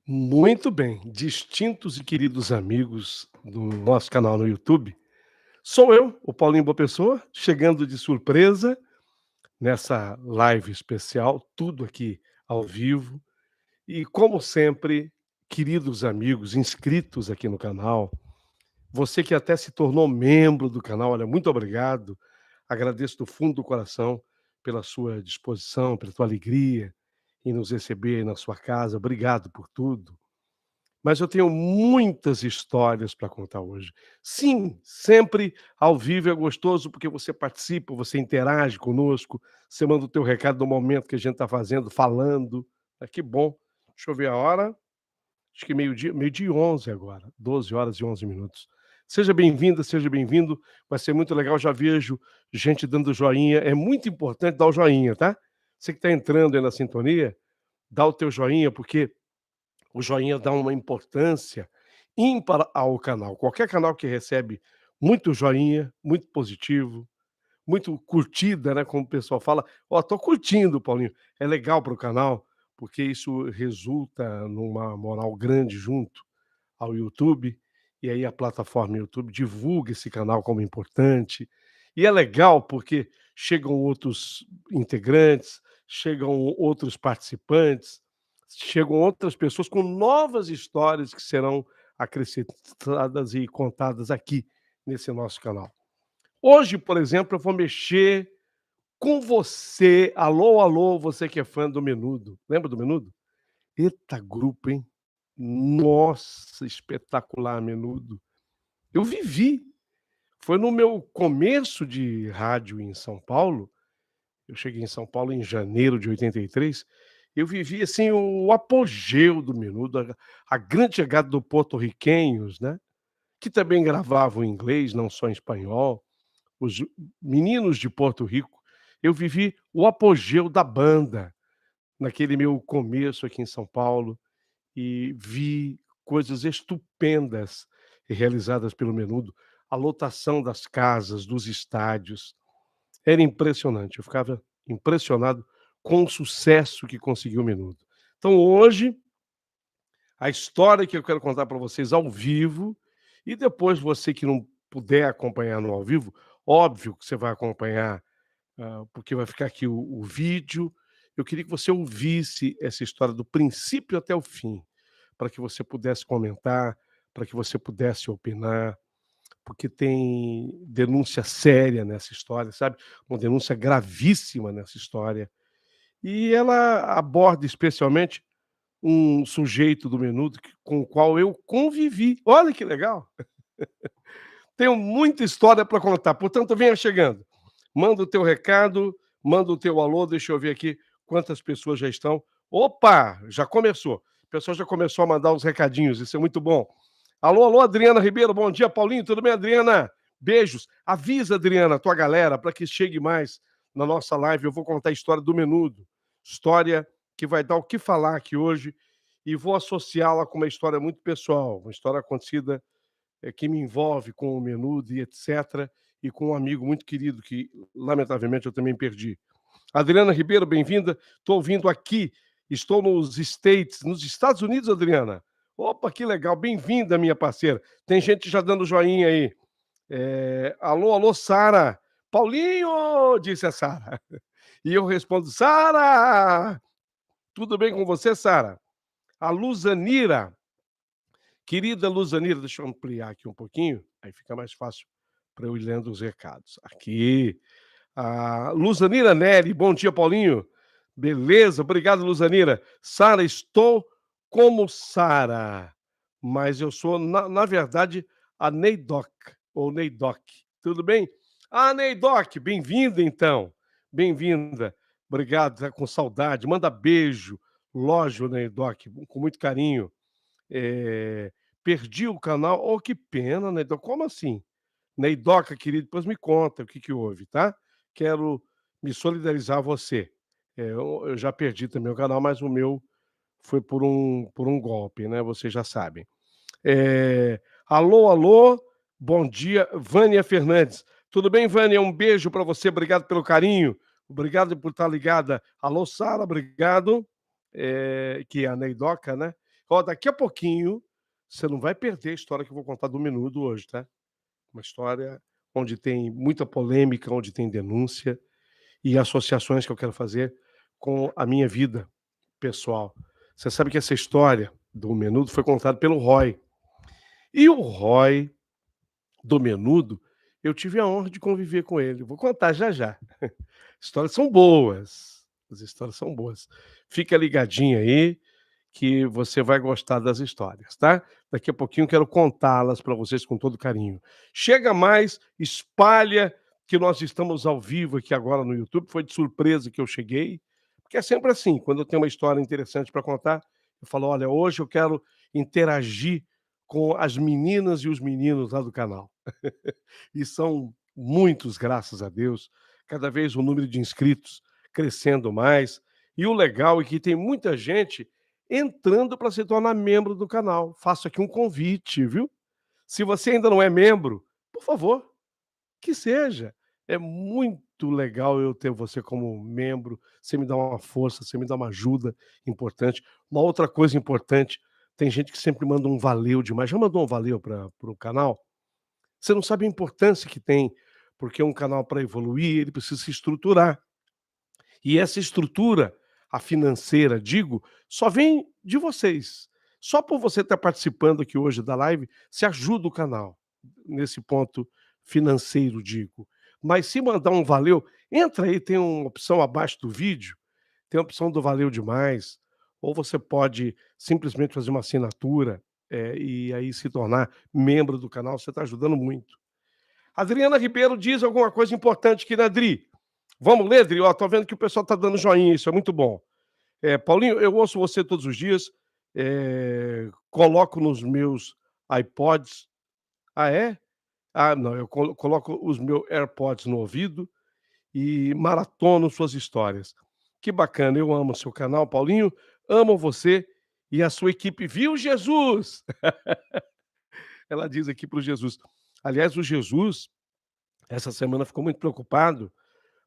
Muito bem, distintos e queridos amigos do nosso canal no YouTube, sou eu, o Paulinho Boa Pessoa, chegando de surpresa nessa live especial, tudo aqui ao vivo. E como sempre, queridos amigos inscritos aqui no canal, você que até se tornou membro do canal, olha, muito obrigado. Agradeço do fundo do coração pela sua disposição, pela sua alegria em nos receber aí na sua casa. Obrigado por tudo. Mas eu tenho muitas histórias para contar hoje. Sim, sempre ao vivo é gostoso, porque você participa, você interage conosco, você manda o teu recado no momento que a gente está fazendo, falando. Ah, que bom. Deixa eu ver a hora. Acho que meio-dia e 11 agora, 12 horas e 11 minutos. Seja bem-vinda, seja bem-vindo. Vai ser muito legal. Já vejo gente dando joinha. É muito importante dar o joinha, tá? Você que está entrando aí na sintonia, dá o teu joinha, porque o joinha dá uma importância ímpar ao canal. Qualquer canal que recebe muito joinha, muito positivo, muito curtida, né, como o pessoal fala: "Ó, tô curtindo, Paulinho". É legal para o canal, porque isso resulta numa moral grande junto ao YouTube, e aí a plataforma YouTube divulga esse canal como importante. E é legal porque chegam outros integrantes, chegam outros participantes, chegam outras pessoas com novas histórias que serão acrescentadas e contadas aqui nesse nosso canal. Hoje, por exemplo, eu vou mexer com você. Alô, alô, você que é fã do Menudo. Lembra do Menudo? Eita grupo, hein? Nossa, espetacular, Menudo. Eu vivi. Foi no meu começo de rádio em São Paulo. Eu cheguei em São Paulo em janeiro de 83. Eu vivi, assim, o apogeu do Menudo, a grande chegada do Porto-Riquenhos, né, que também gravavam em inglês, não só em espanhol, os meninos de Porto Rico. Eu vivi o apogeu da banda, naquele meu começo aqui em São Paulo. E vi coisas estupendas realizadas pelo Menudo, a lotação das casas, dos estádios, era impressionante, eu ficava impressionado com o sucesso que conseguiu o Menudo. Então hoje, a história que eu quero contar para vocês ao vivo, e depois você que não puder acompanhar no ao vivo, óbvio que você vai acompanhar, porque vai ficar aqui o vídeo. Eu queria que você ouvisse essa história do princípio até o fim, para que você pudesse comentar, para que você pudesse opinar, porque tem denúncia séria nessa história, sabe, uma denúncia gravíssima nessa história. E ela aborda especialmente um sujeito do Menudo com o qual eu convivi. Olha que legal! Tenho muita história para contar, portanto venha chegando. Manda o teu recado, manda o teu alô, deixa eu ver aqui quantas pessoas já estão. Opa, já começou. O pessoal já começou a mandar os recadinhos, isso é muito bom. Alô, alô, Adriana Ribeiro, bom dia, Paulinho, tudo bem, Adriana? Beijos. Avisa, Adriana, a tua galera, para que chegue mais na nossa live. Eu vou contar a história do Menudo, história que vai dar o que falar aqui hoje, e vou associá-la com uma história muito pessoal, uma história acontecida que me envolve com o Menudo e etc., e com um amigo muito querido que, lamentavelmente, eu também perdi. Adriana Ribeiro, bem-vinda. Estou ouvindo aqui, estou nos States, nos Estados Unidos, Adriana. Opa, que legal, bem-vinda, minha parceira. Tem gente já dando joinha aí. Alô, alô, Sara. Paulinho, disse a Sara. E eu respondo, Sara! Tudo bem com você, Sara? A Luzanira, querida Luzanira, deixa eu ampliar aqui um pouquinho, aí fica mais fácil para eu ir lendo os recados. Aqui. A Luzanira Neri, bom dia, Paulinho. Beleza, obrigado, Luzanira. Sara, estou como Sara, mas eu sou, na verdade, a Neidoc, ou Neidoc. Tudo bem? Ah, Neidoc, bem-vinda, então. Bem-vinda. Obrigado, tá com saudade. Manda beijo. Lógico, Neidoc, com muito carinho. Eh, Perdi o canal. Oh, que pena, Neidoc. Como assim? Neidoca, querido, depois me conta o que que houve, tá? Quero me solidarizar a você. Eu já perdi também o canal, mas o meu foi por um golpe, né, vocês já sabem. Alô, alô, bom dia, Vânia Fernandes. Tudo bem, Vânia? Um beijo para você, obrigado pelo carinho, obrigado por estar ligada. Alô, Sara, obrigado, que é a Neidoca, né. Ó, daqui a pouquinho, você não vai perder a história que eu vou contar do Menudo hoje, tá? Uma história onde tem muita polêmica, onde tem denúncia e associações que eu quero fazer com a minha vida pessoal. Você sabe que essa história do Menudo foi contada pelo Roy. E o Roy, do Menudo, eu tive a honra de conviver com ele. Vou contar já já. Histórias são boas, as histórias são boas. Fica ligadinho aí, que você vai gostar das histórias, tá? Daqui a pouquinho quero contá-las para vocês com todo carinho. Chega mais, espalha que nós estamos ao vivo aqui agora no YouTube. Foi de surpresa que eu cheguei, porque é sempre assim, quando eu tenho uma história interessante para contar, eu falo: "Olha, hoje eu quero interagir com as meninas e os meninos lá do canal". E são muitos, graças a Deus, cada vez o número de inscritos crescendo mais. E o legal é que tem muita gente entrando para se tornar membro do canal. Faço aqui um convite, viu? Se você ainda não é membro, por favor, que seja. É muito legal eu ter você como membro. Você me dá uma força, você me dá uma ajuda importante. Uma outra coisa importante, tem gente que sempre manda um valeu demais. Já mandou um valeu para o canal? Você não sabe a importância que tem, porque um canal para evoluir, ele precisa se estruturar. E essa estrutura, a financeira, digo, só vem de vocês. Só por você estar participando aqui hoje da live, você ajuda o canal, nesse ponto financeiro, digo. Mas se mandar um valeu, entra aí, tem uma opção abaixo do vídeo, tem a opção do valeu demais, ou você pode simplesmente fazer uma assinatura, e aí se tornar membro do canal, você está ajudando muito. Adriana Ribeiro diz alguma coisa importante aqui, né, Adri? Vamos ler, Adri? Ó, tô vendo que o pessoal tá dando joinha, isso é muito bom. Paulinho, eu ouço você todos os dias, coloco nos meus iPods. Ah, é? Ah, não, eu coloco os meus AirPods no ouvido e maratono suas histórias. Que bacana, eu amo o seu canal, Paulinho, amo você e a sua equipe. Viu, Jesus? Ela diz aqui para o Jesus. Aliás, o Jesus, essa semana, ficou muito preocupado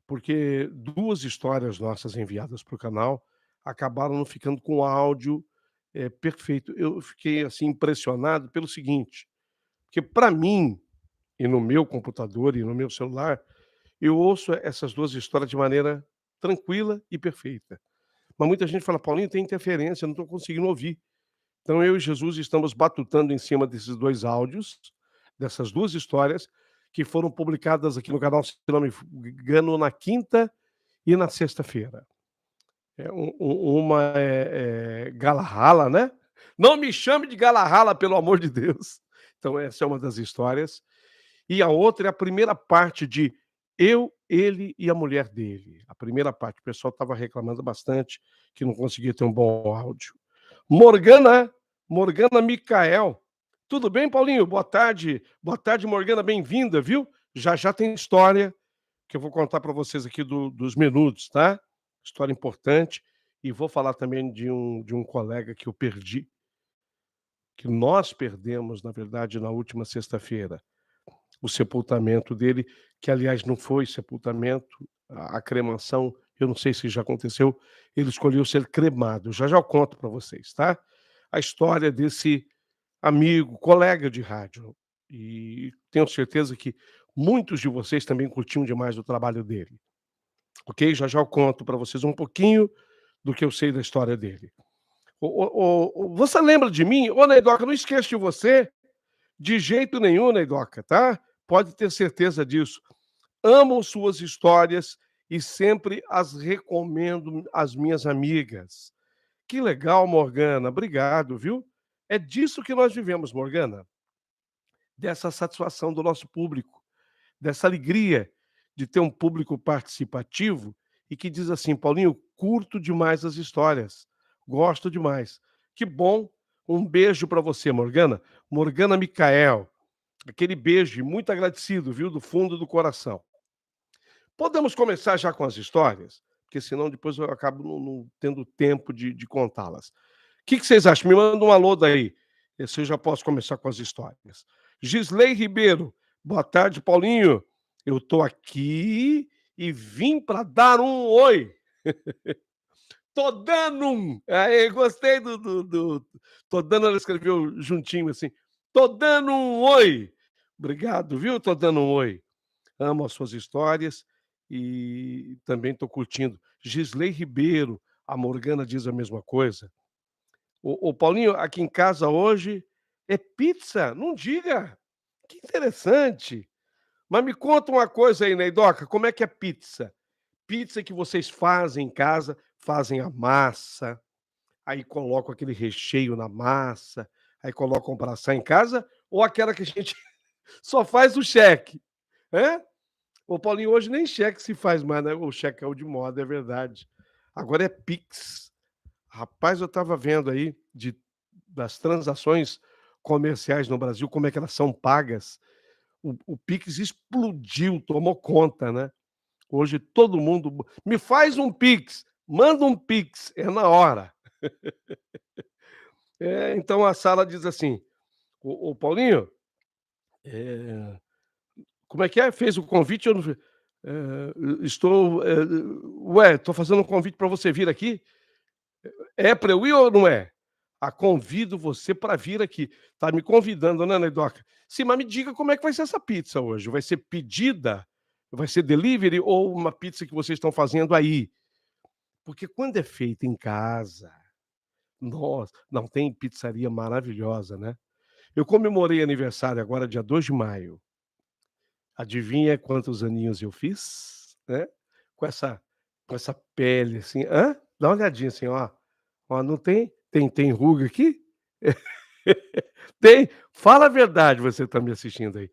porque 2 histórias nossas enviadas para o canal acabaram não ficando com áudio, perfeito. Eu fiquei, assim, impressionado pelo seguinte, porque para mim, e no meu computador e no meu celular, eu ouço essas 2 histórias de maneira tranquila e perfeita. Mas muita gente fala: "Paulinho, tem interferência, eu não estou conseguindo ouvir". Então eu e Jesus estamos batutando em cima desses 2 áudios, dessas 2 histórias, que foram publicadas aqui no canal, se não me engano, na quinta e na sexta-feira. Uma é Galahalla, né. Não me chame de Galahalla, pelo amor de Deus. Então essa é uma das histórias. E a outra é a primeira parte de Eu, Ele e a Mulher Dele. A primeira parte, o pessoal estava reclamando bastante que não conseguia ter um bom áudio. Morgana, Morgana Micael. Tudo bem, Paulinho? Boa tarde, Morgana, bem-vinda, viu? Já já tem história que eu vou contar para vocês aqui dos Menudos, tá? História importante. E vou falar também de um colega que eu perdi, que nós perdemos, na verdade, na última sexta-feira. O sepultamento dele, que aliás não foi sepultamento, a cremação, eu não sei se já aconteceu, ele escolheu ser cremado. Já já eu conto para vocês, tá? A história desse amigo, colega de rádio. E tenho certeza que muitos de vocês também curtiam demais o trabalho dele. Ok? Já já eu conto para vocês um pouquinho do que eu sei da história dele. Você lembra de mim? Ô, Neidoca, não esqueço de você de jeito nenhum, Neidoca, tá? Pode ter certeza disso. Amo suas histórias e sempre as recomendo às minhas amigas. Que legal, Morgana. Obrigado, viu? É disso que nós vivemos, Morgana. Dessa satisfação do nosso público, dessa alegria de ter um público participativo e que diz assim: Paulinho, curto demais as histórias, gosto demais. Que bom. Um beijo para você, Morgana. Morgana Micael. Aquele beijo, muito agradecido, viu, do fundo do coração. Podemos começar já com as histórias? Porque senão depois eu acabo não tendo tempo de contá-las. O que vocês acham? Me manda um alô daí, se eu já posso começar com as histórias. Gisley Ribeiro, boa tarde, Paulinho. Eu estou aqui e vim para dar um oi. Tô dando um. Aí, gostei tô dando, ela escreveu juntinho assim, tô dando um oi. Obrigado, viu? Tô dando um oi. Amo as suas histórias e também estou curtindo. Gisley Ribeiro, a Morgana diz a mesma coisa. O Paulinho, aqui em casa hoje é pizza, não diga. Que interessante. Mas me conta uma coisa aí, Neidoca, como é que é pizza? Pizza que vocês fazem em casa, fazem a massa, aí colocam aquele recheio na massa, aí colocam para assar em casa, ou aquela que a gente só faz o cheque, hã? Ô Paulinho, hoje nem cheque se faz mais, né, o cheque caiu de moda, é verdade. Agora é Pix. Rapaz, eu estava vendo aí das transações comerciais no Brasil, como é que elas são pagas. O Pix explodiu, tomou conta, né. Hoje todo mundo: "Me faz um Pix, manda um Pix", é na hora. Então a Sara diz assim: "Ô Paulinho, eh, como é que é? Fez o convite, eu não vi, estou, ué, estou fazendo um convite para você vir aqui. É para eu ir ou não é? Ah, convido você para vir aqui. Tá me convidando, né, Neidoca? Sim, mas me diga como é que vai ser essa pizza hoje? Vai ser pedida? Vai ser delivery ou uma pizza que vocês estão fazendo aí?" Porque quando é feita em casa, nossa, não, tem pizzaria maravilhosa, né. Eu comemorei aniversário agora dia 2 de maio. Adivinha quantos aninhos eu fiz, né, com essa pele assim, hã? Dá uma olhadinha assim, ó. Ó, não tem ruga aqui? Tem? Fala a verdade, você que tá me assistindo aí.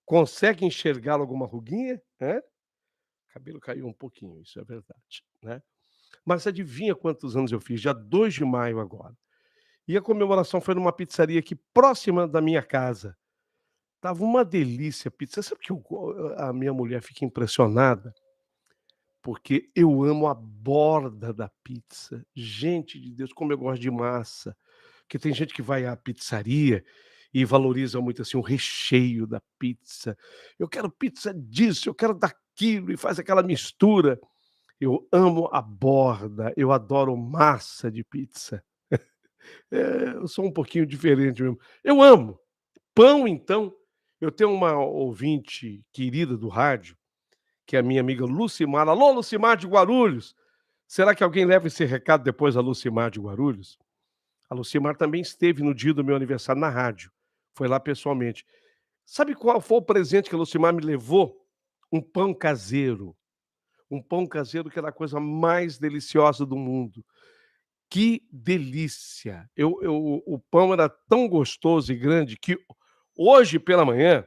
Consegue enxergar alguma ruguinha? Hã? Cabelo caiu um pouquinho, isso é verdade, né. Mas adivinha quantos anos eu fiz? Dia 2 de maio agora. E a comemoração foi numa pizzaria aqui próxima da minha casa. Tava uma delícia a pizza. Sabe que a minha mulher fica impressionada? Porque eu amo a borda da pizza. Gente de Deus, como eu gosto de massa. Porque tem gente que vai à pizzaria e valoriza muito, assim, o recheio da pizza. Eu quero pizza disso, eu quero daquilo, e faz aquela mistura. Eu amo a borda, eu adoro massa de pizza. Eu sou um pouquinho diferente mesmo. Eu amo. Pão, então, eu tenho uma ouvinte querida do rádio, que é a minha amiga Lucimar. Alô, Lucimar de Guarulhos. Será que alguém leva esse recado depois a Lucimar de Guarulhos? A Lucimar também esteve no dia do meu aniversário na rádio. Foi lá pessoalmente. Sabe qual foi o presente que a Lucimar me levou? Um pão caseiro. Um pão caseiro que era a coisa mais deliciosa do mundo. Que delícia! O pão era tão gostoso e grande que hoje pela manhã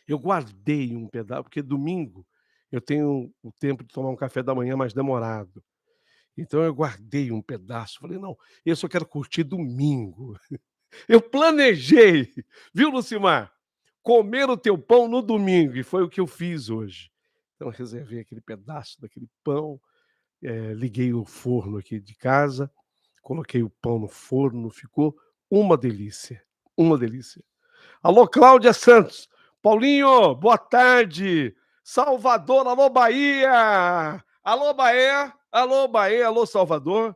eu guardei um pedaço, porque domingo eu tenho o tempo de tomar um café da manhã mais demorado. Então eu guardei um pedaço, falei: "Não, esse eu quero curtir domingo". Eu planejei, viu, Lucimar? Comer o teu pão no domingo, e foi o que eu fiz hoje. Então eu reservei aquele pedaço daquele pão, liguei o forno aqui de casa, coloquei o pão no forno, ficou uma delícia, uma delícia. Alô, Cláudia Santos. Paulinho, boa tarde. Salvador, alô, Bahia. Alô, Bahia. Alô, Bahia. Alô, Salvador.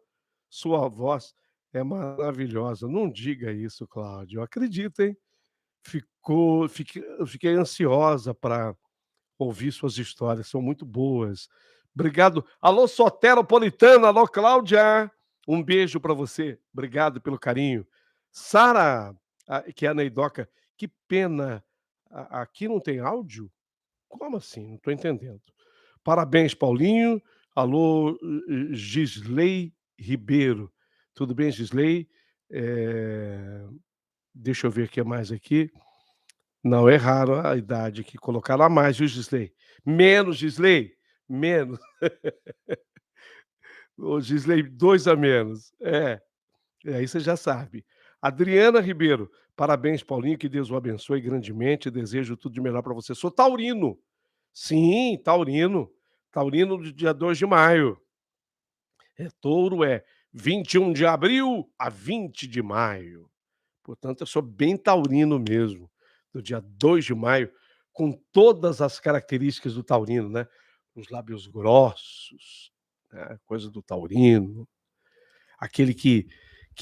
Sua voz é maravilhosa. Não diga isso, Cláudia. Eu acredito, hein? Eu fiquei ansiosa para ouvir suas histórias, são muito boas. Obrigado. Alô, Soteropolitana. Alô, Cláudia. Um beijo para você. Obrigado pelo carinho. Sara, que é a Neidoca, que pena, aqui não tem áudio? Como assim? Não estou entendendo. Parabéns, Paulinho. Alô, Gisley Ribeiro. Tudo bem, Gisley? Deixa eu ver o que mais aqui. Não, erraram a idade aqui, colocaram a mais, viu, Gisley? Menos, Gisley, menos. Ô, Gisley, 2 a menos. Aí você já sabe. Adriana Ribeiro, parabéns, Paulinho, que Deus o abençoe grandemente, desejo tudo de melhor para você. Sou taurino. Sim, taurino. Taurino do dia 2 de maio. Touro é 21 de abril a 20 de maio. Portanto, eu sou bem taurino mesmo, do dia 2 de maio, com todas as características do taurino, né, os lábios grossos, né, coisa do taurino, aquele que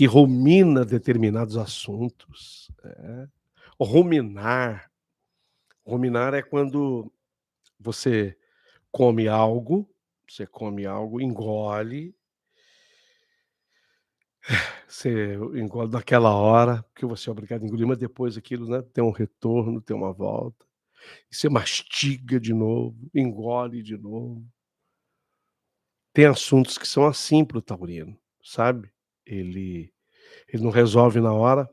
rumina determinados assuntos, ruminar. Ruminar é quando você come algo, você come algo, engole, você engole naquela hora, porque você é obrigado a engolir, mas depois aquilo, né, tem um retorno, tem uma volta, e você mastiga de novo, engole de novo. Tem assuntos que são assim para o taurino, sabe. Ele ele não resolve na hora,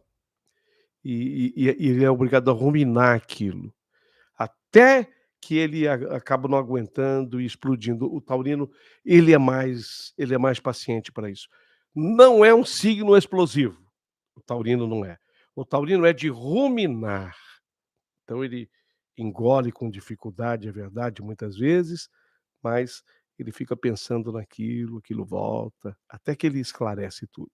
e ele é obrigado a ruminar aquilo. Até que ele acaba não aguentando e explodindo. O taurino, ele é mais paciente para isso. Não é um signo explosivo, o taurino não é. O taurino é de ruminar, então ele engole com dificuldade, é verdade, muitas vezes, mas ele fica pensando naquilo, aquilo volta, até que ele esclarece tudo.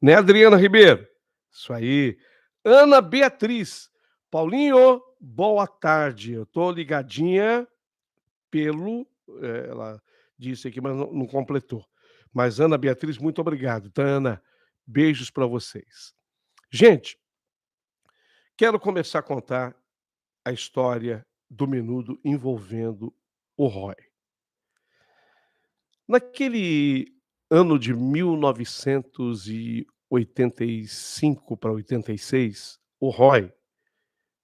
Né, Adriana Ribeiro? Isso aí. Ana Beatriz: "Paulinho, boa tarde, eu tô ligadinha pelo", ela disse aqui, mas não completou. Mas Ana Beatriz, muito obrigado, tá, Ana? Beijos para vocês. Gente, quero começar a contar a história do Menudo envolvendo o Roy. Naquele ano de 1985 para 86, o Roy,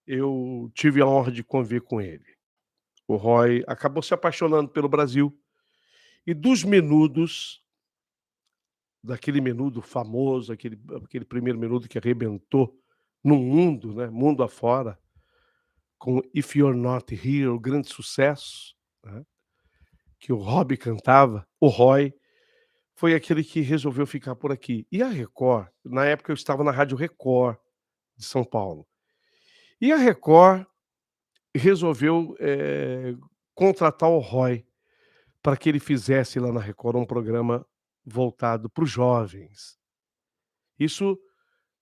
eu tive a honra de conviver com ele. O Roy acabou se apaixonando pelo Brasil e dos Menudos, daquele Menudo famoso, aquele primeiro Menudo que arrebentou no mundo, né, mundo afora, com If You're Not Here, o grande sucesso, né, que o Robbie cantava, o Roy foi aquele que resolveu ficar por aqui. E a Record, na época eu estava na Rádio Record de São Paulo, e a Record resolveu, contratar o Roy para que ele fizesse lá na Record um programa voltado para os jovens. Isso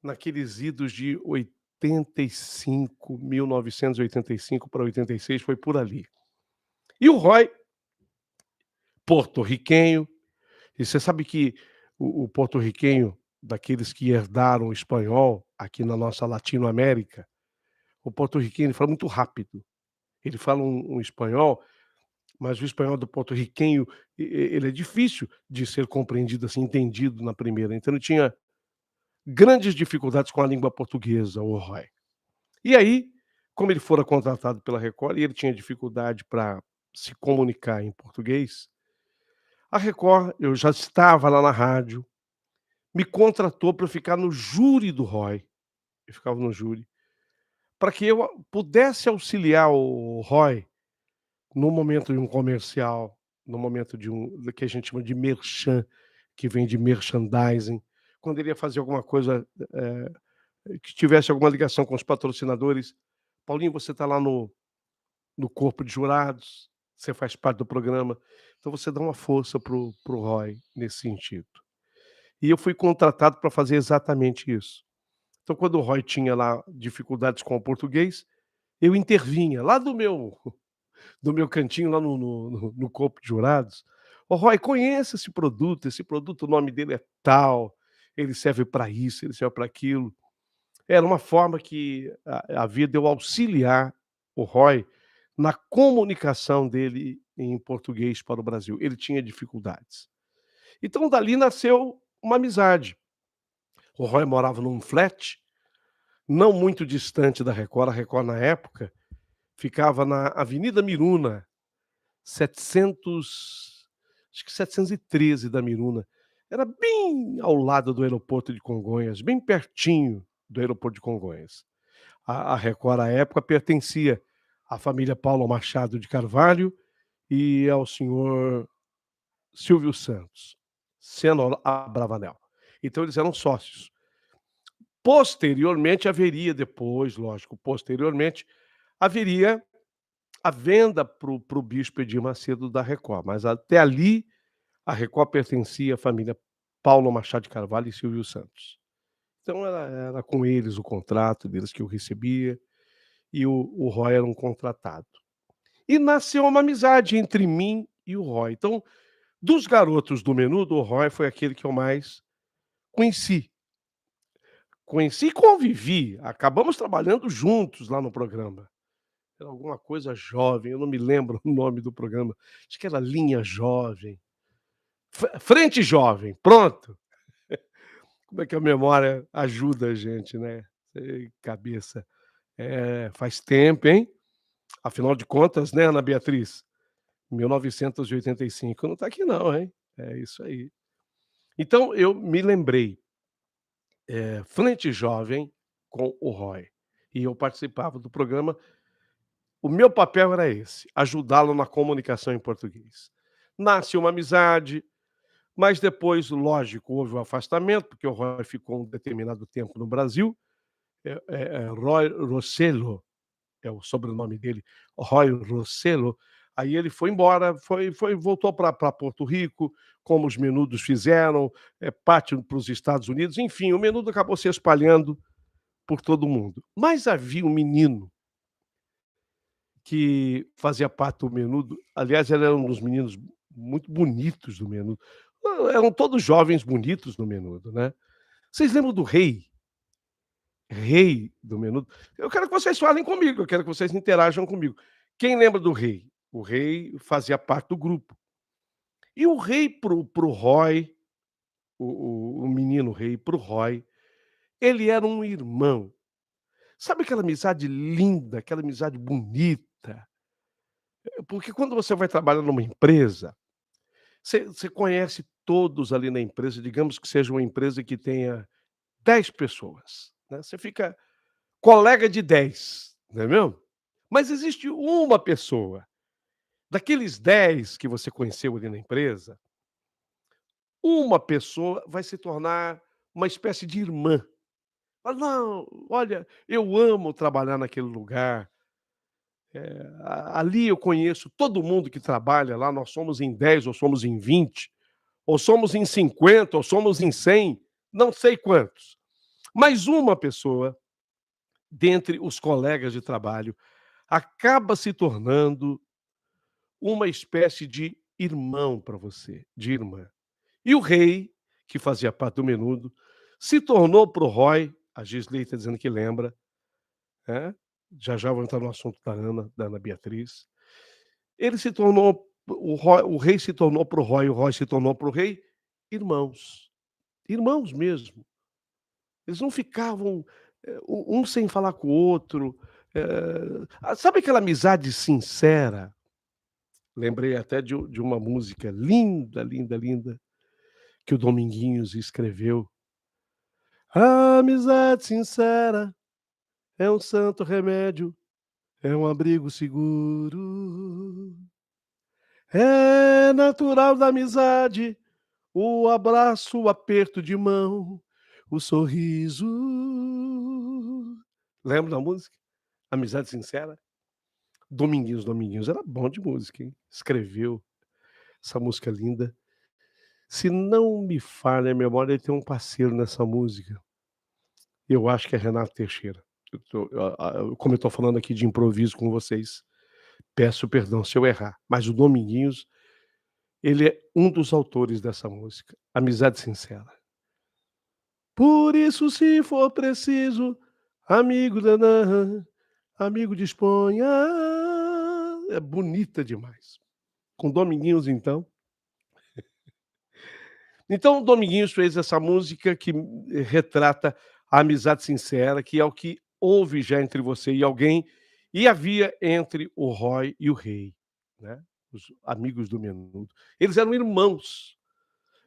naqueles idos de 85, 1985 para 86, foi por ali. E o Roy, porto-riquenho, e você sabe que o porto-riquenho, daqueles que herdaram o espanhol aqui na nossa Latinoamérica, o porto-riquenho ele fala muito rápido. Ele fala um espanhol, mas o espanhol do porto-riquenho, ele é difícil de ser compreendido, assim, entendido na primeira. Então ele tinha grandes dificuldades com a língua portuguesa, o Roy. E aí, como ele fora contratado pela Record e ele tinha dificuldade para se comunicar em português, a Record, eu já estava lá na rádio, me contratou para ficar no júri do Roy. Eu ficava no júri, para que eu pudesse auxiliar o Roy no momento de um comercial, no momento de do que a gente chama de merchan, que vem de merchandising, quando ele ia fazer alguma coisa, que tivesse alguma ligação com os patrocinadores. "Paulinho, você está lá no corpo de jurados, você faz parte do programa, então você dá uma força pro Roy nesse sentido". E eu fui contratado para fazer exatamente isso. Então quando o Roy tinha lá dificuldades com o português, eu intervinha lá do meu cantinho lá no corpo de jurados. "Ô Roy, conheça esse produto, o nome dele é tal, ele serve para isso, ele serve para aquilo". Era uma forma que havia de eu auxiliar o Roy na comunicação dele em português para o Brasil. Ele tinha dificuldades. Então dali nasceu uma amizade. O Roy morava num flat, não muito distante da Record. A Record na época ficava na Avenida Miruna, 700, acho que 713 da Miruna. Era bem ao lado do aeroporto de Congonhas, bem pertinho do aeroporto de Congonhas. A Record, à época, pertencia à família Paulo Machado de Carvalho e ao senhor Silvio Santos, Sena Abravanel. Então eles eram sócios. Posteriormente haveria depois, lógico, posteriormente, haveria a venda para o bispo Edir Macedo da Record, mas até ali a Record pertencia à família Paulo Machado de Carvalho e Silvio Santos. Então era com eles o contrato deles que eu recebia, e o Roy era um contratado. E nasceu uma amizade entre mim e o Roy. Então, Dos garotos do Menudo, o Roy foi aquele que eu mais conheci. Conheci e convivi, acabamos trabalhando juntos lá no programa. Era alguma coisa jovem, eu não me lembro o nome do programa, acho que era Linha Jovem, Frente Jovem, pronto. Como é que a memória ajuda a gente, né. Ei, cabeça. Faz tempo, hein. Afinal de contas, né, Ana Beatriz, 1985 não está aqui não, hein. É isso aí. Então eu me lembrei, Frente Jovem com o Roy, e eu participava do programa. O meu papel era esse, ajudá-lo na comunicação em português. Nasce uma amizade, mas depois, lógico, houve o afastamento, porque o Roy ficou um determinado tempo no Brasil. Roy Rossello é o sobrenome dele, Roy Rossello. Aí ele foi embora, voltou para Porto Rico, como os Menudos fizeram, parte para os Estados Unidos, enfim, o Menudo acabou se espalhando por todo mundo. Mas havia um menino que fazia parte do Menudo, aliás, ele era um dos meninos muito bonitos do Menudo. Eram todos jovens bonitos no Menudo, né. Vocês lembram do Rei? Rei do Menudo? Eu quero que vocês falem comigo, eu quero que vocês interajam comigo. Quem lembra do Rei? O Rei fazia parte do grupo. E o Rei para o Roy, o menino Rei para o Roy, ele era um irmão. Sabe aquela amizade linda, aquela amizade bonita? Porque quando você vai trabalhar numa empresa, você conhece todos ali na empresa, digamos que seja uma empresa que tenha 10 pessoas, né, você fica colega de 10, não é mesmo? Mas existe uma pessoa, daqueles 10 que você conheceu ali na empresa, uma pessoa vai se tornar uma espécie de irmã. Fala: "Não, olha, eu amo trabalhar naquele lugar, ali eu conheço todo mundo que trabalha lá, nós somos em 10 ou somos em 20. Ou somos em 50, ou somos em 100, não sei quantos. Mas uma pessoa, dentre os colegas de trabalho, acaba se tornando uma espécie de irmão para você, de irmã. E o Rei, que fazia parte do Menudo, se tornou para o Roy, a Gisley está dizendo que lembra, né, já vou entrar no assunto da Ana Beatriz. Ele se tornou o Rei se tornou para o Roy se tornou para o Rei, irmãos. Irmãos mesmo. Eles não ficavam, um sem falar com o outro, sabe aquela amizade sincera? Lembrei até de uma música linda, linda, linda, que o Dominguinhos escreveu. "A amizade sincera é um santo remédio, é um abrigo seguro. É natural da amizade o abraço, o aperto de mão, o sorriso". Lembra da música? Amizade sincera? Dominguinhos era bom de música, hein. Escreveu essa música linda. Se não me falha a memória, ele tem um parceiro nessa música, eu acho que é Renato Teixeira. Como eu tô falando aqui de improviso com vocês, peço perdão se eu errar, mas o Dominguinhos, ele é um dos autores dessa música, Amizade Sincera. Por isso, se for preciso, amigo danã, amigo disponha. É bonita demais. Com Dominguinhos, então. Então o Dominguinhos fez essa música que retrata a amizade sincera, que é o que houve já entre você e alguém, e havia entre o Roy e o Rei, né, os amigos do Menudo. Eles eram irmãos.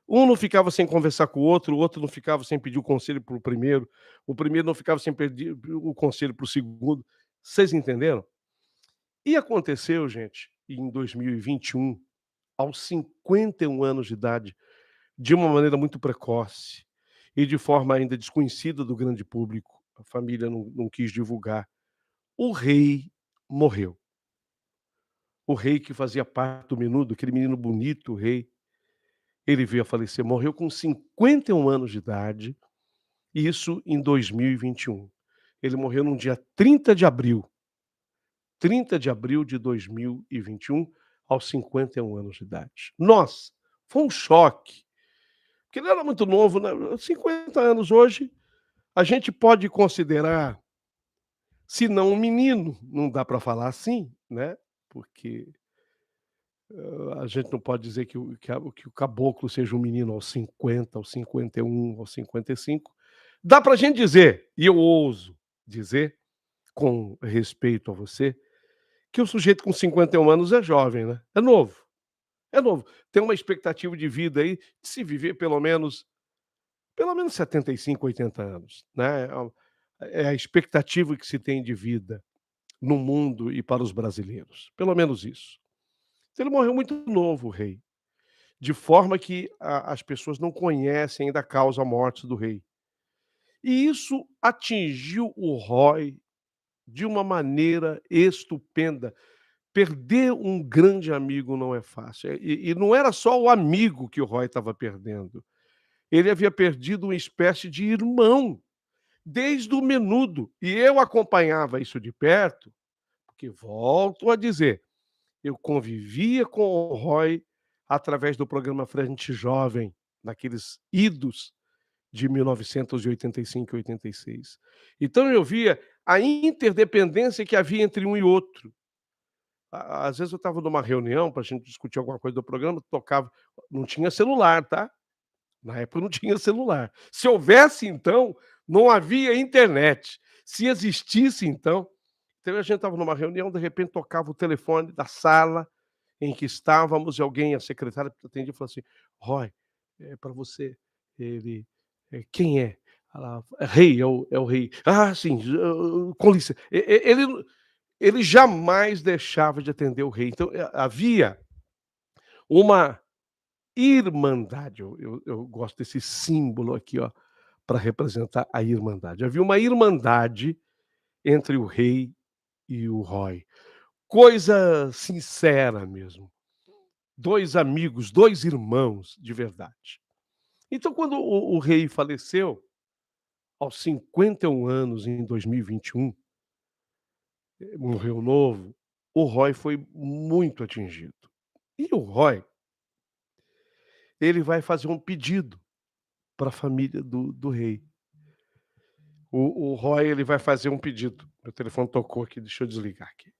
Um não ficava sem conversar com o outro não ficava sem pedir o conselho para o primeiro não ficava sem pedir o conselho para o segundo. Vocês entenderam? E aconteceu, gente, em 2021, aos 51 anos de idade, de uma maneira muito precoce e de forma ainda desconhecida do grande público, a família não quis divulgar, o Rei morreu. O Rei que fazia parte do Menudo, aquele menino bonito, o Rei, ele veio a falecer, morreu com 51 anos de idade, e isso em 2021. Ele morreu no dia 30 de abril de 2021, aos 51 anos de idade. Nós, Foi um choque, porque ele era muito novo, né, 50 anos hoje, a gente pode considerar, se não um menino, não dá para falar assim, né, porque a gente não pode dizer que o caboclo seja um menino aos 50, aos 51, aos 55. Dá para a gente dizer, e eu ouso dizer, com respeito a você, que o sujeito com 51 anos é jovem, né, é novo, é novo. Tem uma expectativa de vida aí, de se viver pelo menos 75, 80 anos, né, é a expectativa que se tem de vida no mundo e para os brasileiros, pelo menos isso. Então ele morreu muito novo, o rei. De forma que as pessoas não conhecem ainda a causa-morte do rei. E isso atingiu o Roy de uma maneira estupenda. Perder um grande amigo não é fácil. E não era só o amigo que o Roy estava perdendo. Ele havia perdido uma espécie de irmão, desde o menudo. E eu acompanhava isso de perto, porque volto a dizer, eu convivia com o Roy através do programa Frente Jovem, naqueles idos de 1985 e 86. Então eu via a interdependência que havia entre um e outro. Às vezes eu estava numa reunião para a gente discutir alguma coisa do programa, tocava, não tinha celular, tá? Na época não tinha celular. Se houvesse então, não havia internet. Se existisse então a gente estava numa reunião, de repente tocava o telefone da sala em que estávamos e alguém, a secretária atendia e falou assim: "Roy, é para você". Ele: "Quem é?". Ela: "É rei, é o rei". "Ah, sim, com licença". Ele jamais deixava de atender o rei. Então, havia uma irmandade, eu gosto desse símbolo aqui, ó, para representar a irmandade. Havia uma irmandade entre o rei e o Roy. Coisa sincera mesmo. 2 amigos, 2 irmãos de verdade. Então quando o rei faleceu, aos 51 anos em 2021, morreu novo, o Roy foi muito atingido. E o Roy, ele vai fazer um pedido para a família do rei. O Roy, ele vai fazer um pedido. Meu telefone tocou aqui, deixa eu desligar aqui.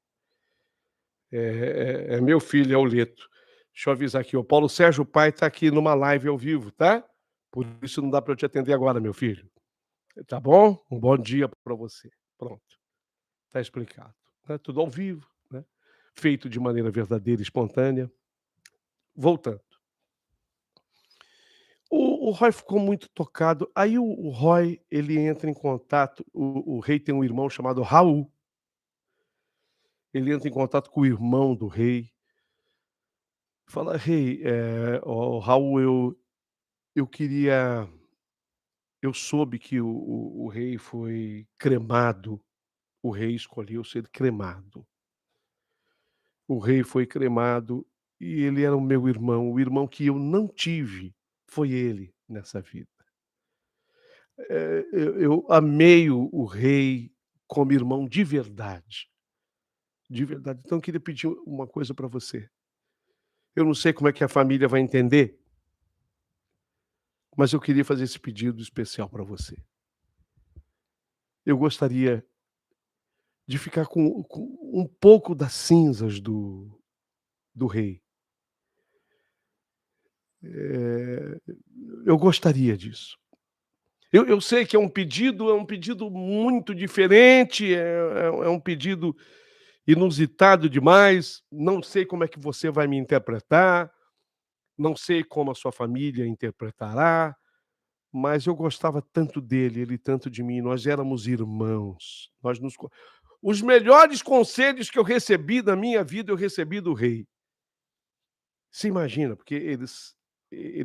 É meu filho, é o Leto. Deixa eu avisar aqui, o Paulo Sérgio Pai está aqui numa live ao vivo, tá? Por isso não dá para eu te atender agora, meu filho. Tá bom? Um bom dia para você. Pronto, tá explicado, né, tudo ao vivo, né, feito de maneira verdadeira e espontânea. Voltando, o Roy ficou muito tocado, aí o Roy, ele entra em contato, o rei tem um irmão chamado Raul, ele entra em contato com o irmão do rei, fala: "Rei, Raul, eu queria eu soube que o rei foi cremado, o rei escolheu ser cremado. O rei foi cremado e ele era o meu irmão, o irmão que eu não tive, foi ele nessa vida. Eu amei o rei como irmão de verdade, de verdade. Então eu queria pedir uma coisa para você. Eu não sei como é que a família vai entender, mas eu queria fazer esse pedido especial para você. Eu gostaria de ficar com um pouco das cinzas do rei. Eh, eu gostaria disso. Eu sei que é um pedido muito diferente, é um pedido inusitado demais, não sei como é que você vai me interpretar, não sei como a sua família interpretará, mas eu gostava tanto dele, ele tanto de mim, nós éramos irmãos, nós nos co os melhores conselhos que eu recebi da minha vida, eu recebi do rei. Você imagina, porque eles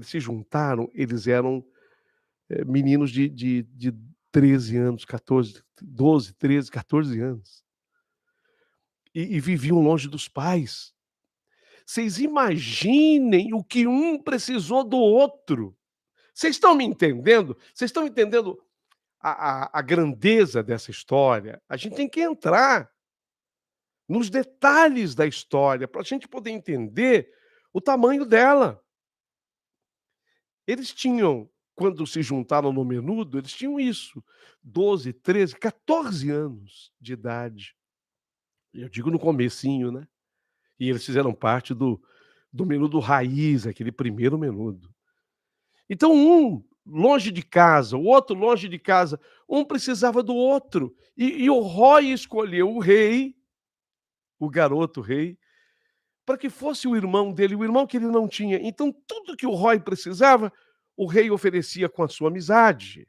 se juntaram, eles eram meninos de 13 anos, 14, 12, 13, 14 anos. E viviam longe dos pais. Vocês imaginem o que um precisou do outro. Vocês estão me entendendo? Vocês estão entendendo a grandeza dessa história? A gente tem que entrar nos detalhes da história para a gente poder entender o tamanho dela. Eles tinham, quando se juntaram no Menudo, eles tinham isso, 12, 13, 14 anos de idade. Eu digo no comecinho, né. E eles fizeram parte do Menudo raiz, aquele primeiro Menudo. Então um longe de casa, o outro longe de casa, um precisava do outro. E o Roy escolheu o rei, o garoto rei, para que fosse o irmão dele, o irmão que ele não tinha. Então tudo que o Roy precisava, o rei oferecia com a sua amizade.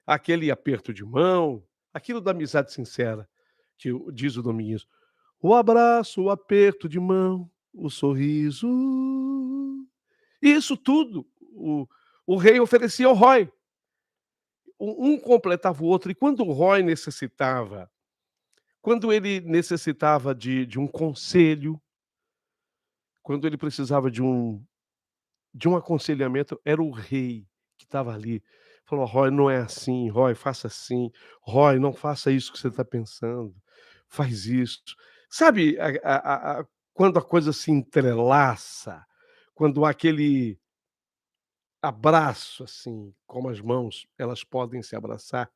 Aquele aperto de mão, aquilo da amizade sincera, que diz o Dominguinhos. O abraço, o aperto de mão, o sorriso. Isso tudo o rei oferecia ao Roy. Um completava o outro. E quando o Roy necessitava, quando ele necessitava de um conselho, quando ele precisava de um aconselhamento, era o rei que estava ali. Falou: "Roy, não é assim. Roy, faça assim. Roy, não faça isso que você está pensando. Faz isso". Sabe, quando a coisa se entrelaça, quando há aquele abraço, assim, como as mãos, elas podem se abraçar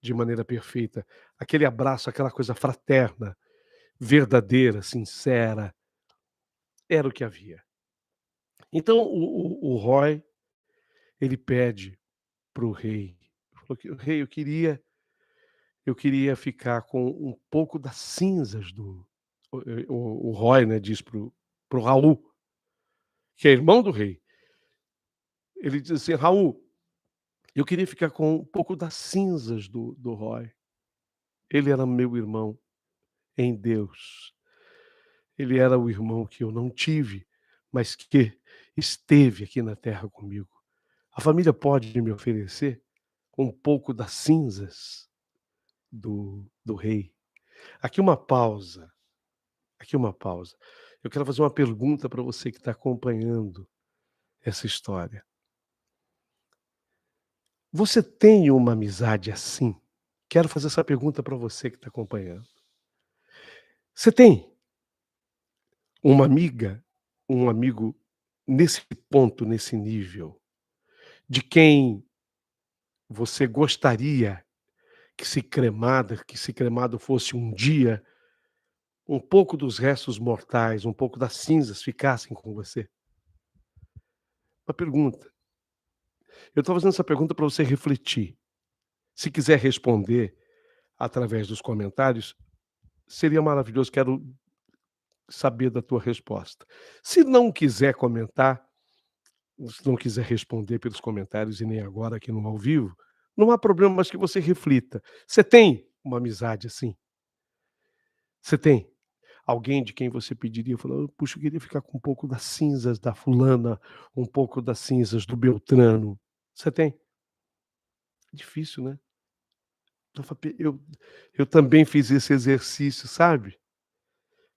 de maneira perfeita. Aquele abraço, aquela coisa fraterna, verdadeira, sincera, era o que havia. Então o Roy, ele pede para o rei, falou que: "Rei, eu queria ficar com um pouco das cinzas do". O Roy, né, diz para o Raul, que é irmão do rei. Ele diz assim: "Raul, eu queria ficar com um pouco das cinzas do Roy. Ele era meu irmão em Deus. Ele era o irmão que eu não tive, mas que esteve aqui na terra comigo. A família pode me oferecer um pouco das cinzas do rei". Aqui uma pausa, aqui uma pausa. Eu quero fazer uma pergunta para você que está acompanhando essa história. Você tem uma amizade assim? Quero fazer essa pergunta para você que está acompanhando. Você tem uma amiga, um amigo nesse ponto, nesse nível, de quem você gostaria que se cremado fosse um dia, um pouco dos restos mortais, um pouco das cinzas ficassem com você? Uma pergunta. Eu estou fazendo essa pergunta para você refletir. Se quiser responder através dos comentários, seria maravilhoso, quero saber da tua resposta. Se não quiser comentar, se não quiser responder pelos comentários e nem agora aqui no ao vivo, não há problema, mas que você reflita. Você tem uma amizade assim? Você tem? Alguém de quem você pediria, falou: "Puxa, eu queria ficar com um pouco das cinzas da fulana, um pouco das cinzas do Beltrano". Você tem? Difícil, né? Eu também fiz esse exercício, sabe,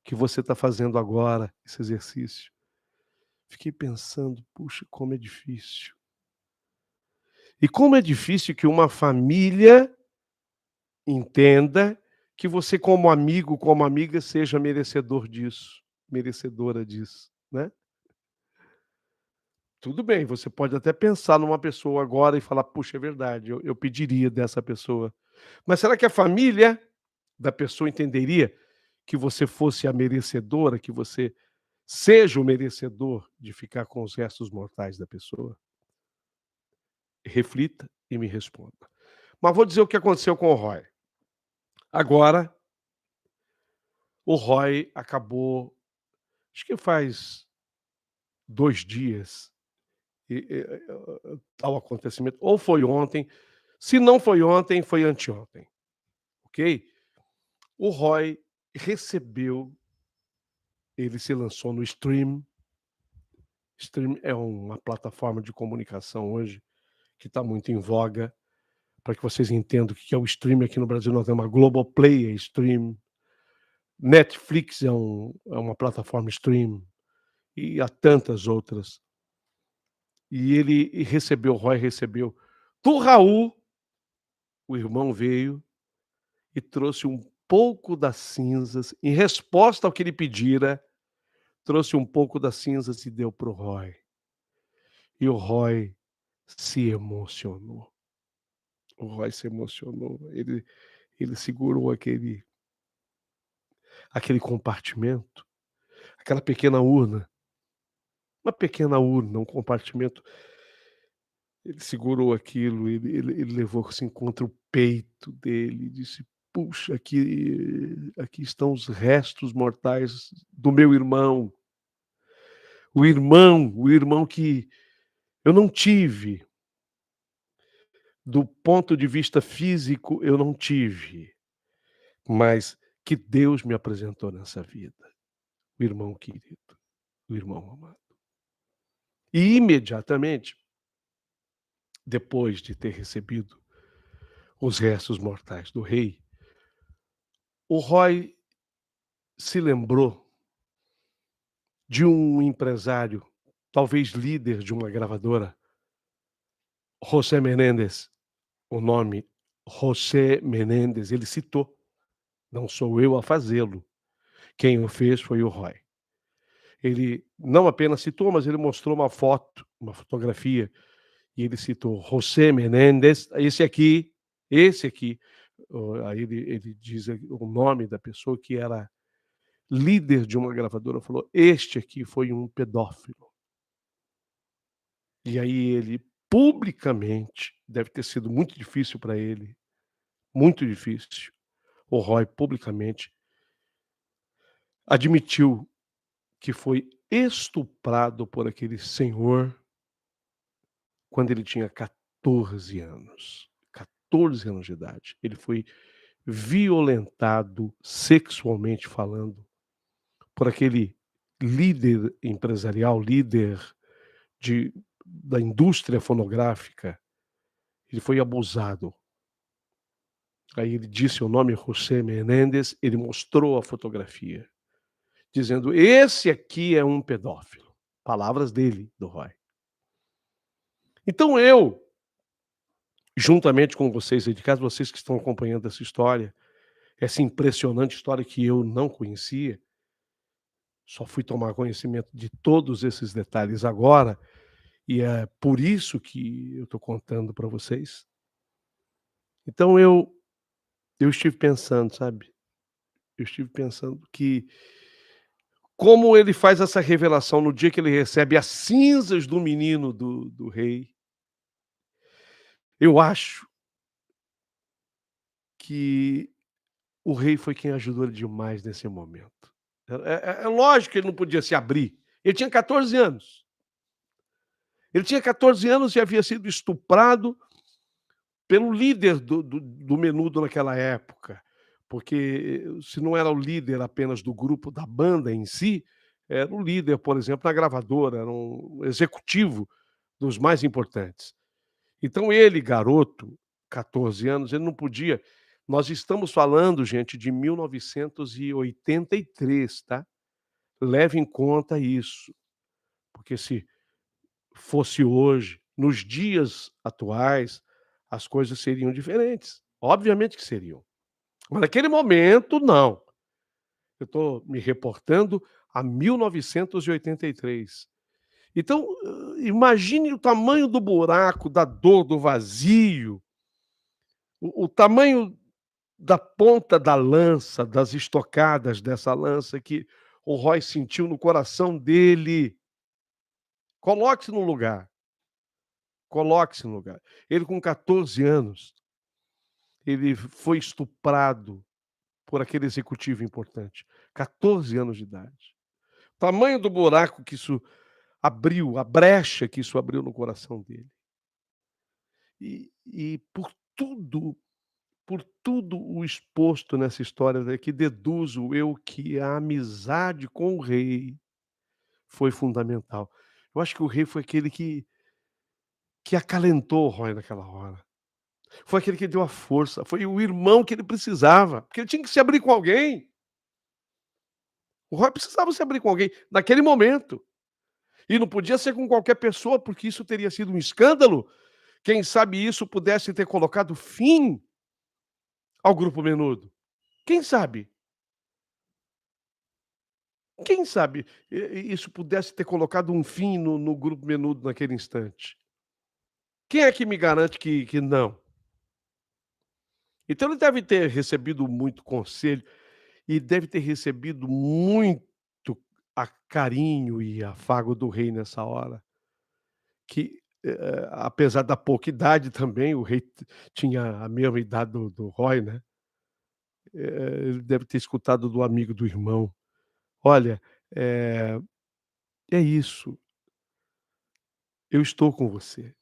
que você está fazendo agora, esse exercício. Fiquei pensando: "Puxa, como é difícil". E como é difícil que uma família entenda que você como amigo, como amiga, seja merecedor disso, merecedora disso, né? Tudo bem, você pode até pensar numa pessoa agora e falar: "Puxa, é verdade, eu pediria dessa pessoa". Mas será que a família da pessoa entenderia que você fosse a merecedora, que você seja o merecedor de ficar com os restos mortais da pessoa? Reflita e me responda. Mas vou dizer o que aconteceu com o Roy. Agora, o Roy acabou, acho que faz 2 dias, tal acontecimento, ou foi ontem, se não foi ontem, foi anteontem, ok? O Roy recebeu, ele se lançou no Stream. Stream é uma plataforma de comunicação hoje que está muito em voga. Para que vocês entendam o que é o stream, aqui no Brasil nós temos a Globoplay, é stream, Netflix é uma plataforma stream, e há tantas outras. E ele recebeu, o Roy recebeu do Raul, o irmão veio e trouxe um pouco das cinzas, em resposta ao que ele pedira, trouxe um pouco das cinzas e deu para o Roy. E o Roy se emocionou. O Roy se emocionou. Ele segurou aquele compartimento, aquela pequena urna, uma pequena urna, um compartimento. Ele segurou aquilo, ele levou assim contra o peito dele e disse: "Puxa, aqui estão os restos mortais do meu irmão, o irmão que eu não tive, do ponto de vista físico eu não tive, mas que Deus me apresentou nessa vida, o irmão querido, o irmão amado". E imediatamente, depois de ter recebido os restos mortais do rei, o Roy se lembrou de um empresário, talvez líder de uma gravadora, José Menéndez, o nome José Menéndez, ele citou, não sou eu a fazê-lo, quem o fez foi o Roy. Ele não apenas citou, mas ele mostrou uma foto, uma fotografia, e ele citou José Menéndez, esse aqui, aí ele diz o nome da pessoa que era líder de uma gravadora, falou: "Este aqui foi um pedófilo". E aí ele publicamente, deve ter sido muito difícil para ele, muito difícil, o Roy publicamente admitiu que foi estuprado por aquele senhor quando ele tinha 14 anos. 14 anos de idade. Ele foi violentado sexualmente falando por aquele líder empresarial, líder de da indústria fonográfica. Ele foi abusado. Aí ele disse o nome José Menéndez, ele mostrou a fotografia, dizendo: "Esse aqui é um pedófilo". Palavras dele, do Roy. Então eu, juntamente com vocês aí de casa, vocês que estão acompanhando essa impressionante história que eu não conhecia, só fui tomar conhecimento de todos esses detalhes agora, e é por isso que eu estou contando para vocês. Então eu estive pensando, sabe, eu estive pensando que como ele faz essa revelação no dia que ele recebe as cinzas do menino do rei, eu acho que o rei foi quem ajudou ele demais nesse momento. É lógico que ele não podia se abrir, ele tinha 14 anos. Ele tinha 14 anos e havia sido estuprado pelo líder do Menudo naquela época, porque se não era o líder apenas do grupo, da banda em si, era o líder, por exemplo, da gravadora, era um executivo dos mais importantes. Então ele, garoto, 14 anos, ele não podia. Nós estamos falando, gente, de 1983, tá? Leve em conta isso, porque se fosse hoje, nos dias atuais, as coisas seriam diferentes. Obviamente que seriam. Mas naquele momento, não. Eu estou me reportando a 1983. Então, imagine o tamanho do buraco, da dor, do vazio, o tamanho da ponta da lança, das estocadas dessa lança que o Roy sentiu no coração dele. Coloque-se no lugar, coloque-se no lugar. Ele com 14 anos, ele foi estuprado por aquele executivo importante, 14 anos de idade. Tamanho do buraco que isso abriu, a brecha que isso abriu no coração dele. E por tudo o exposto nessa história daqui, deduzo eu que a amizade com o rei foi fundamental. Eu acho que o rei foi aquele que acalentou o Roy naquela hora. Foi aquele que deu a força, foi o irmão que ele precisava, porque ele tinha que se abrir com alguém. O Roy precisava se abrir com alguém naquele momento. E não podia ser com qualquer pessoa, porque isso teria sido um escândalo. Quem sabe isso pudesse ter colocado fim ao grupo Menudo. Quem sabe? Quem sabe, isso pudesse ter colocado um fim no grupo Menudo naquele instante? Quem é que me garante que não? Então ele deve ter recebido muito conselho e deve ter recebido muito a carinho e afago do rei nessa hora, que, apesar da pouca idade também, o rei tinha a mesma idade do Roy, né, ele deve ter escutado do amigo do irmão: "Olha, eh, é isso, eu estou com você.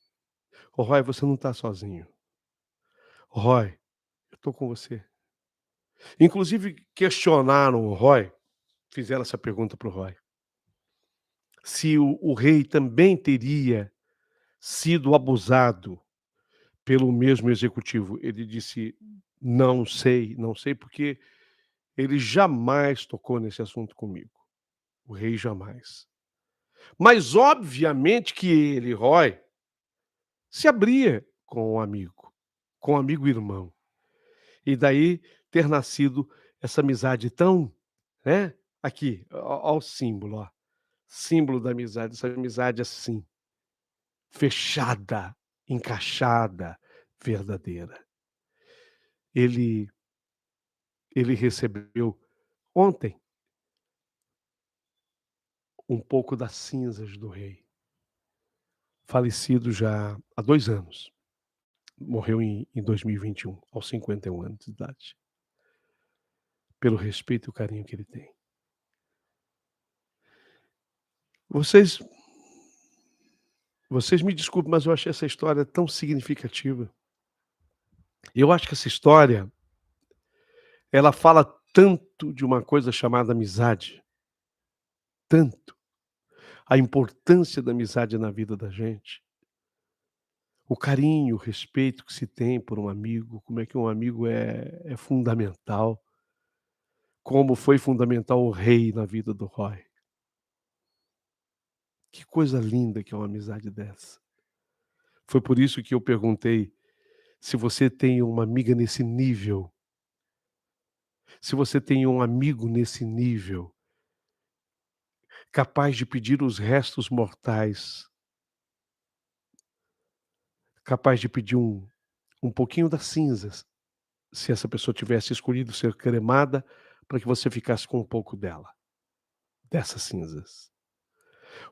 Ô Roy, você não está sozinho. Roy, eu estou com você". Inclusive questionaram o Roy, fizeram essa pergunta para o Roy, se o rei também teria sido abusado pelo mesmo executivo. Ele disse: "Não sei, não sei, porque ele jamais tocou nesse assunto comigo, o rei jamais". Mas obviamente que ele, Roy, se abria com o amigo irmão. E daí ter nascido essa amizade tão, né, aqui, ó o símbolo, ó, símbolo da amizade, essa amizade assim, fechada, encaixada, verdadeira. Ele ele recebeu ontem um pouco das cinzas do rei, falecido já há 2 anos. Morreu em 2021, aos 51 anos de idade, pelo respeito e o carinho que ele tem. Vocês vocês me desculpem, mas eu achei essa história tão significativa. Eu acho que essa história, ela fala tanto de uma coisa chamada amizade, tanto, a importância da amizade na vida da gente, o carinho, o respeito que se tem por um amigo, como é que um amigo é fundamental, como foi fundamental o rei na vida do Roy. Que coisa linda que é uma amizade dessa. Foi por isso que eu perguntei se você tem uma amiga nesse nível, se você tem um amigo nesse nível, capaz de pedir os restos mortais, capaz de pedir um pouquinho das cinzas, se essa pessoa tivesse escolhido ser cremada, para que você ficasse com um pouco dela, dessas cinzas.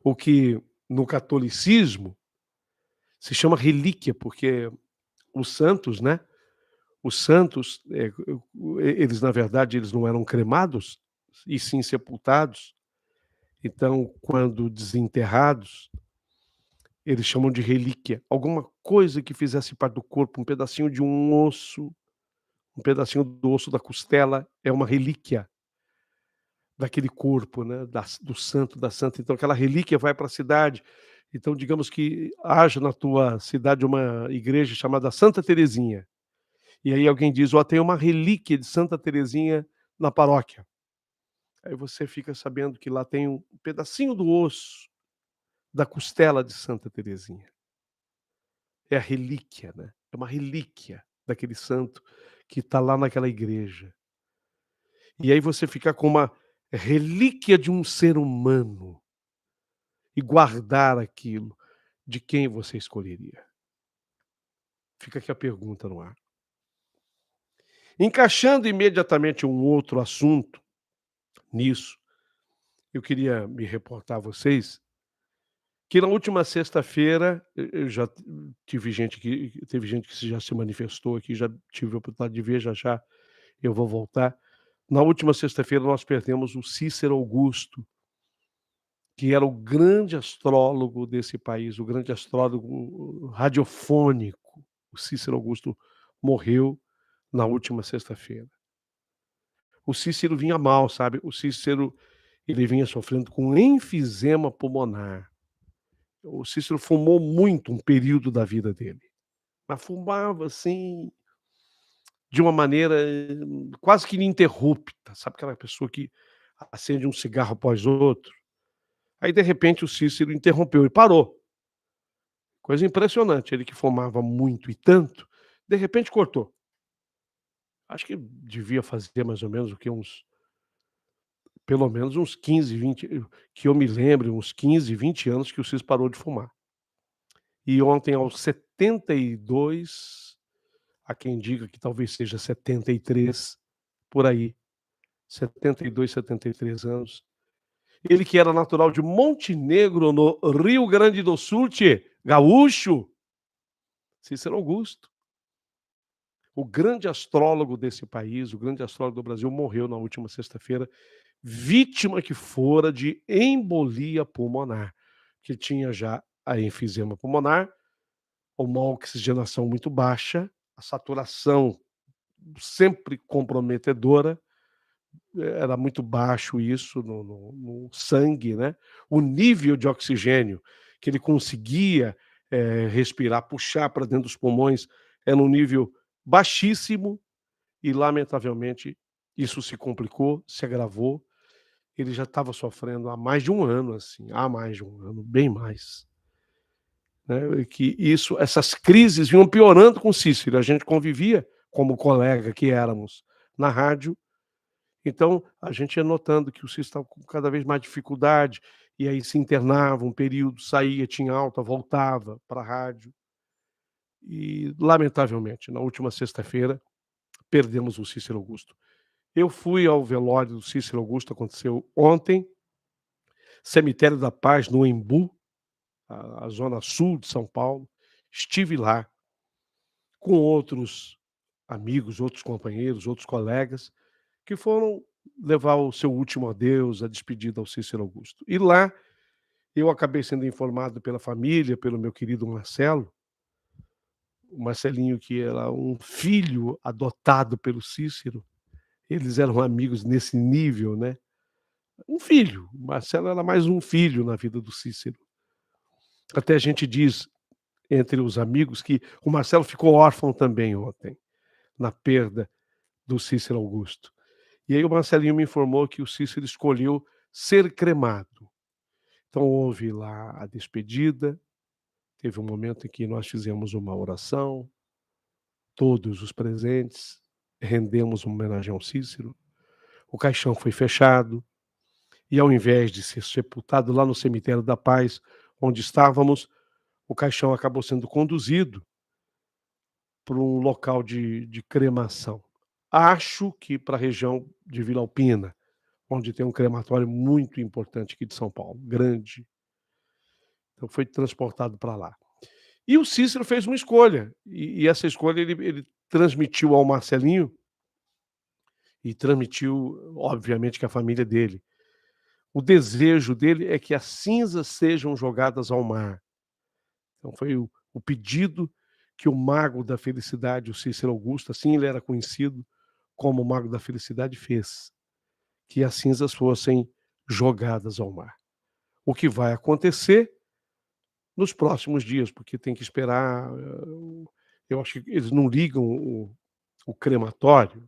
O que no catolicismo se chama relíquia, porque os santos, né, os santos, eles na verdade eles não eram cremados, e sim sepultados. Então, quando desenterrados, eles chamam de relíquia, alguma coisa que fizesse parte do corpo, um pedacinho de um osso, um pedacinho do osso da costela, é uma relíquia daquele corpo, né, do santo, da santa. Então aquela relíquia vai para a cidade. Então digamos que haja na tua cidade uma igreja chamada Santa Terezinha, e aí alguém diz: "Ó, tem uma relíquia de Santa Terezinha na paróquia". Aí você fica sabendo que lá tem um pedacinho do osso da costela de Santa Terezinha. É a relíquia, né, é uma relíquia daquele santo que está lá naquela igreja. E aí você fica com uma relíquia de um ser humano e guardar aquilo, de quem você escolheria? Fica aqui a pergunta no ar. Encaixando imediatamente um outro assunto nisso, eu queria me reportar a vocês que na última sexta-feira, eu já tive gente que teve gente que já se manifestou aqui, já tive a oportunidade de ver, já já eu vou voltar. Na última sexta-feira nós perdemos o Cícero Augusto, que era o grande astrólogo desse país, o grande astrólogo radiofônico. O Cícero Augusto morreu na última sexta-feira. O Cícero vinha mal, sabe, o Cícero, ele vinha sofrendo com enfisema pulmonar. O Cícero fumou muito um período da vida dele, mas fumava, assim, de uma maneira quase que ininterrupta, sabe aquela pessoa que acende um cigarro após outro? Aí, de repente, o Cícero interrompeu e parou. Coisa impressionante, ele que fumava muito e tanto, de repente cortou. Acho que devia fazer mais ou menos o quê? Uns pelo menos uns 15, 20, que eu me lembre, uns 15, 20 anos que o Cis parou de fumar. E ontem, aos 72, há quem diga que talvez seja 73, por aí, 72, 73 anos. Ele que era natural de Montenegro, no Rio Grande do Sul, tchê, gaúcho, Cícero Augusto. O grande astrólogo desse país, o grande astrólogo do Brasil, morreu na última sexta-feira, vítima que fora de embolia pulmonar, que tinha já a enfisema pulmonar, uma oxigenação muito baixa, a saturação sempre comprometedora, era muito baixo isso no sangue, né? O nível de oxigênio que ele conseguia respirar, puxar para dentro dos pulmões, era um nível baixíssimo e, lamentavelmente, isso se complicou, se agravou. Ele já estava sofrendo há mais de um ano, assim, há mais de um ano, bem mais. Né? Que isso, essas crises vinham piorando com o Cícero. A gente convivia como colega que éramos na rádio, então a gente ia notando que o Cícero estava com cada vez mais dificuldade, e aí se internava um período, saía, tinha alta, voltava para a rádio. E, lamentavelmente, na última sexta-feira, perdemos o Cícero Augusto. Eu fui ao velório do Cícero Augusto, aconteceu ontem, Cemitério da Paz, no Embu, a zona sul de São Paulo. Estive lá com outros amigos, outros companheiros, outros colegas, que foram levar o seu último adeus, a despedida ao Cícero Augusto. E lá eu acabei sendo informado pela família, pelo meu querido Marcelo, o Marcelinho, que era um filho adotado pelo Cícero. Eles eram amigos nesse nível, né? Um filho. O Marcelo era mais um filho na vida do Cícero. Até a gente diz entre os amigos que o Marcelo ficou órfão também ontem, na perda do Cícero Augusto. E aí o Marcelinho me informou que o Cícero escolheu ser cremado. Então houve lá a despedida, teve um momento em que nós fizemos uma oração, todos os presentes, rendemos uma homenagem ao Cícero, o caixão foi fechado, e ao invés de ser sepultado lá no Cemitério da Paz, onde estávamos, o caixão acabou sendo conduzido para um local de cremação. Acho que para a região de Vila Alpina, onde tem um crematório muito importante aqui de São Paulo, grande. Então foi transportado para lá. E o Cícero fez uma escolha, e essa escolha ele transmitiu ao Marcelinho, e transmitiu, obviamente, que a família dele. O desejo dele é que as cinzas sejam jogadas ao mar. Então foi o pedido que o mago da felicidade, o Cícero Augusto, assim ele era conhecido como o mago da felicidade, fez, que as cinzas fossem jogadas ao mar. O que vai acontecer nos próximos dias, porque tem que esperar, eu acho que eles não ligam o crematório,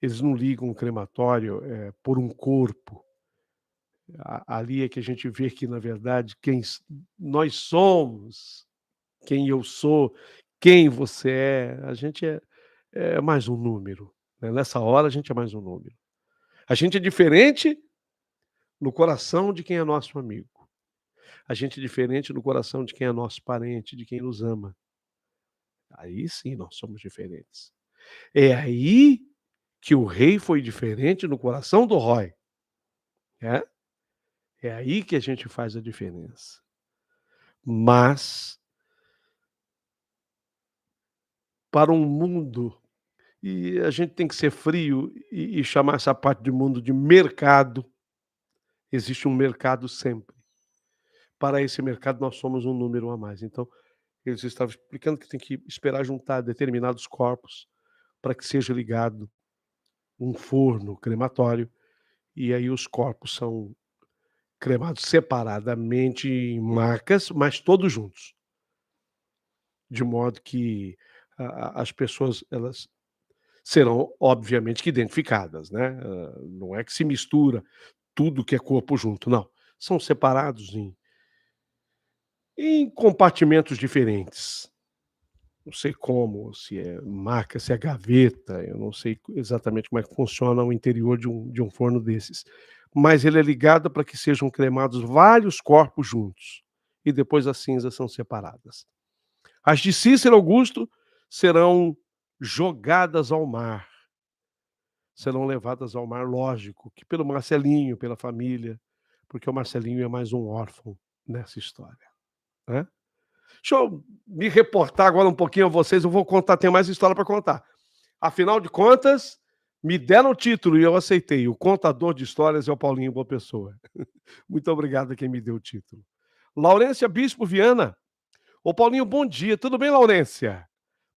eles não ligam o crematório, por um corpo. Ali é que a gente vê que, na verdade, quem nós somos, quem eu sou, quem você é, a gente é mais um número, né? Nessa hora a gente é mais um número. A gente é diferente no coração de quem é nosso amigo. A gente é diferente no coração de quem é nosso parente, de quem nos ama. Aí sim nós somos diferentes. É aí que o rei foi diferente no coração do Roy. É, é aí que a gente faz a diferença. Mas para um mundo, e a gente tem que ser frio e chamar essa parte de mundo de mercado, existe um mercado sempre. Para esse mercado nós somos um número a mais. Então, eles estavam explicando que tem que esperar juntar determinados corpos para que seja ligado um forno crematório, e aí os corpos são cremados separadamente em macas, mas todos juntos. De modo que as pessoas, elas serão obviamente que identificadas, né, não é que se mistura tudo que é corpo junto, não. São separados em compartimentos diferentes. não sei como, se é marca, se é gaveta, eu não sei exatamente como é que funciona o interior de um forno desses, mas ele é ligado para que sejam cremados vários corpos juntos, e depois as cinzas são separadas. As de Cícero Augusto serão jogadas ao mar, serão levadas ao mar, lógico, que pelo Marcelinho, pela família, porque o Marcelinho é mais um órfão nessa história, né. Deixa eu me reportar agora um pouquinho a vocês, eu vou contar, tenho mais história para contar. Afinal de contas, me deram o título e eu aceitei, o contador de histórias é o Paulinho Boa Pessoa. Muito obrigado a quem me deu o título. Laurência Bispo Viana. Ô Paulinho, bom dia, tudo bem, Laurência?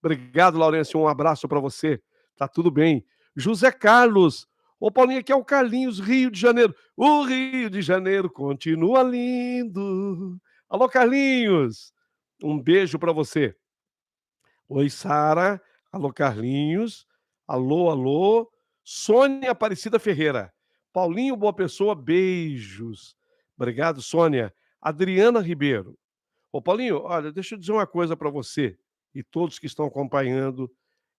Obrigado, Laurência, um abraço para você, tá tudo bem. José Carlos. Ô Paulinho, aqui é o Carlinhos, Rio de Janeiro. O Rio de Janeiro continua lindo. Alô, Carlinhos, um beijo para você. Oi, Sara. Alô, Carlinhos. Alô, alô. Sônia Aparecida Ferreira. Paulinho, boa pessoa, beijos. Obrigado, Sônia. Adriana Ribeiro. Ô, Paulinho, olha, deixa eu dizer uma coisa para você e todos que estão acompanhando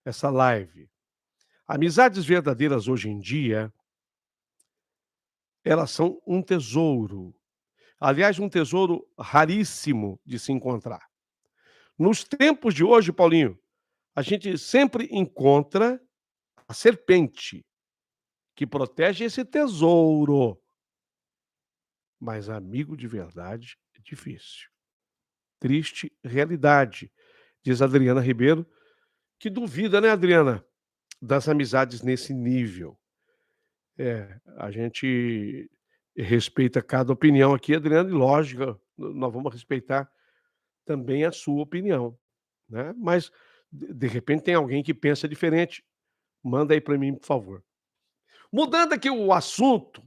essa live. Amizades verdadeiras hoje em dia, elas são um tesouro. Aliás, um tesouro raríssimo de se encontrar. Nos tempos de hoje, Paulinho, a gente sempre encontra a serpente que protege esse tesouro, mas amigo de verdade é difícil. Triste realidade, diz Adriana Ribeiro, que duvida, né, Adriana, das amizades nesse nível. É, a gente respeita cada opinião aqui, Adriana, e lógico, nós vamos respeitar também a sua opinião, né, mas de repente tem alguém que pensa diferente, manda aí para mim, por favor. Mudando aqui o assunto,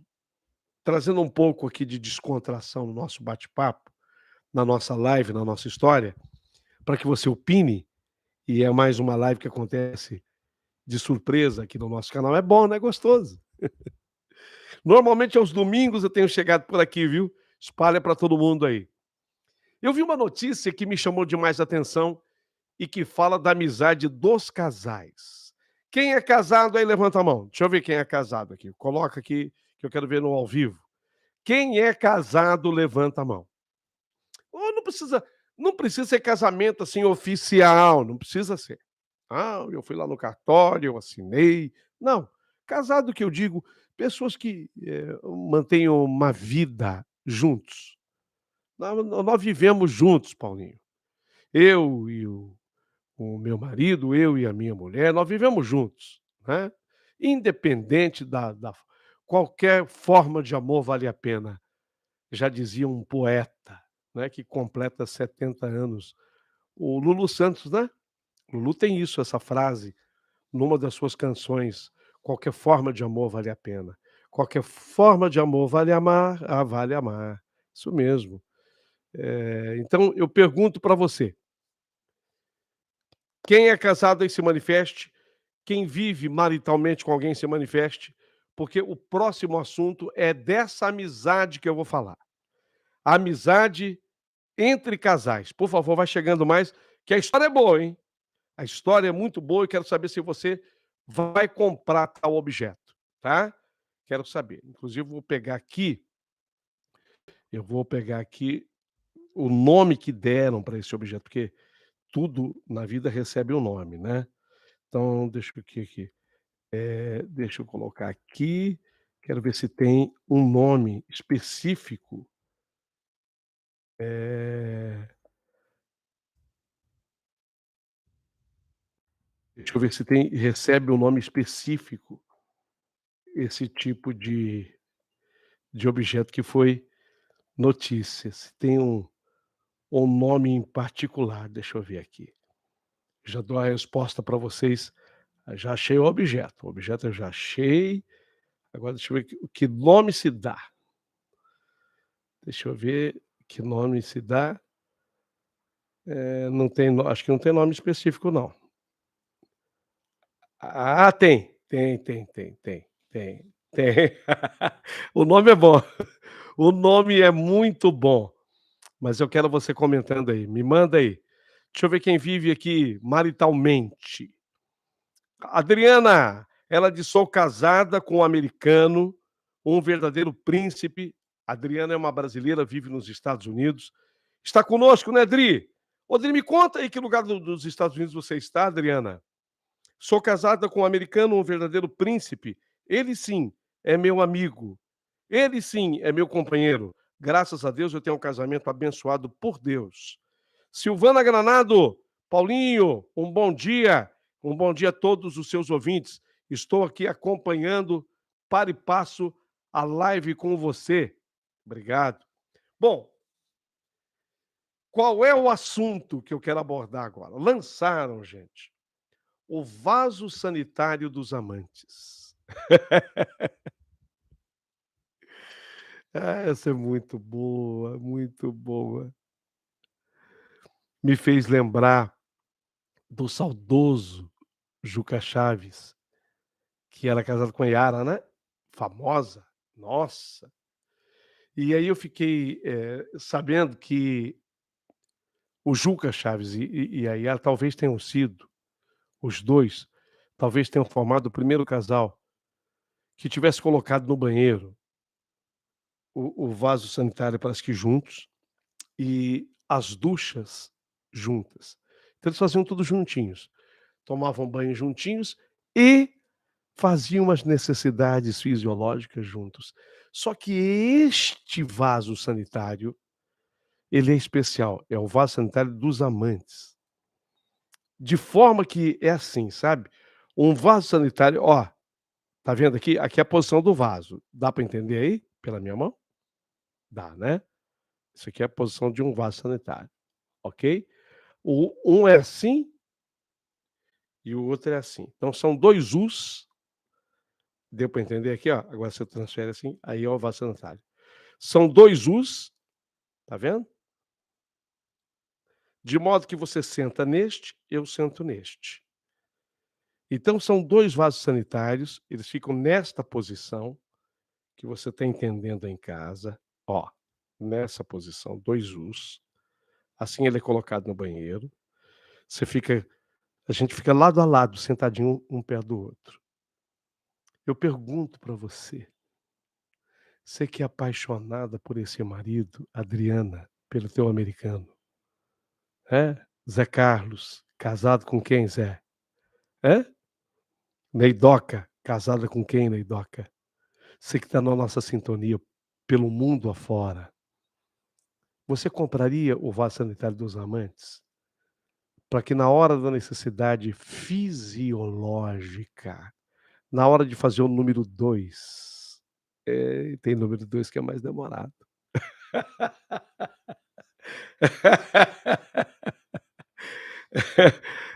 trazendo um pouco aqui de descontração no nosso bate-papo, na nossa live, na nossa história, para que você opine, e é mais uma live que acontece de surpresa aqui no nosso canal. É bom, né, gostoso. Normalmente aos domingos eu tenho chegado por aqui, viu. Espalha para todo mundo aí. Eu vi uma notícia que me chamou demais a atenção e que fala da amizade dos casais. Quem é casado aí, levanta a mão. Deixa eu ver quem é casado aqui. Coloca aqui, que eu quero ver no ao vivo. Quem é casado, levanta a mão. Ou não precisa ser casamento, assim, oficial, não precisa ser. "Ah, eu fui lá no cartório, eu assinei". Não, casado que eu digo, pessoas que, mantêm uma vida juntos. Nós vivemos juntos, Paulinho. Eu e o meu marido, eu e a minha mulher, nós vivemos juntos, né. Independente da qualquer forma de amor vale a pena, já dizia um poeta, né, que completa 70 anos, o Lulu Santos, né. Lulu tem isso, essa frase, numa das suas canções, "Qualquer forma de amor vale a pena. Qualquer forma de amor vale amar, ah, vale amar". Isso mesmo. Então eu pergunto para você, quem é casado aí se manifeste, quem vive maritalmente com alguém se manifeste, porque o próximo assunto é dessa amizade que eu vou falar. A amizade entre casais. Por favor, vai chegando mais, que a história é boa, hein. A história é muito boa e quero saber se você vai comprar tal objeto, tá. Quero saber. Inclusive eu vou pegar aqui o nome que deram para esse objeto, porque tudo na vida recebe um nome, né. Então deixa eu aqui, deixa eu colocar aqui, quero ver se tem um nome específico. Eh, Deixa eu ver se recebe um nome específico esse tipo de objeto que foi notícia, se tem um nome em particular, deixa eu ver aqui. Já dou a resposta para vocês. Já achei o objeto eu já achei, agora deixa eu ver que nome se dá. Deixa eu ver que nome se dá. Não tem no acho que não tem nome específico não. Ah, tem. Tem. O nome é bom. O nome é muito bom, mas eu quero você comentando aí, me manda aí. Deixa eu ver quem vive aqui maritalmente. Adriana, ela diz: "Sou casada com um americano, um verdadeiro príncipe". Adriana é uma brasileira, vive nos Estados Unidos. Está conosco, né, Adri? Ô, Adri, me conta aí que lugar dos Estados Unidos você está, Adriana. Sou casada com um americano, um verdadeiro príncipe. Ele sim é meu amigo. Ele sim é meu companheiro. Graças a Deus eu tenho um casamento abençoado por Deus. Silvana Granado, Paulinho, um bom dia. Um bom dia a todos os seus ouvintes. Estou aqui acompanhando para e passo a live com você. Obrigado. Bom, qual é o assunto que eu quero abordar agora? Lançaram, gente, o vaso sanitário dos amantes. Ah, essa é muito boa, muito boa. Me fez lembrar do saudoso Juca Chaves, que era casado com a Yara, né, famosa, nossa. E aí eu fiquei, sabendo que o Juca Chaves e a Yara talvez tenham sido, os 2, talvez tenham formado o primeiro casal que tivesse colocado no banheiro o vaso sanitário, parece que juntos, e as duchas juntas. Então eles faziam tudo juntinhos, tomavam banho juntinhos e faziam as necessidades fisiológicas juntos. Só que este vaso sanitário, ele é especial, é o vaso sanitário dos amantes. De forma que é assim, sabe, um vaso sanitário, ó, tá vendo aqui? Aqui é a posição do vaso. Dá para entender aí, pela minha mão? Dá, né? Isso aqui é a posição de um vaso sanitário, ok? Um é assim e o outro é assim. Então são 2 U's, deu para entender aqui, ó? Agora você transfere assim, aí é o vaso sanitário. São 2 U's, tá vendo? De modo que você senta neste, eu sento neste. Então são 2 vasos sanitários, eles ficam nesta posição, que você está entendendo em casa, ó, nessa posição, 2 U's. Assim ele é colocado no banheiro. Você fica A gente fica lado a lado, sentadinho um perto do outro. Eu pergunto para você que é apaixonada por esse marido, Adriana, pelo teu americano, é? Zé Carlos, casado com quem, Zé? É? Neidoca, casada com quem, Neidoca? Você que está na nossa sintonia pelo mundo afora, você compraria o vaso sanitário dos amantes? Para que na hora da necessidade fisiológica, na hora de fazer o número 2, tem número 2 que é mais demorado.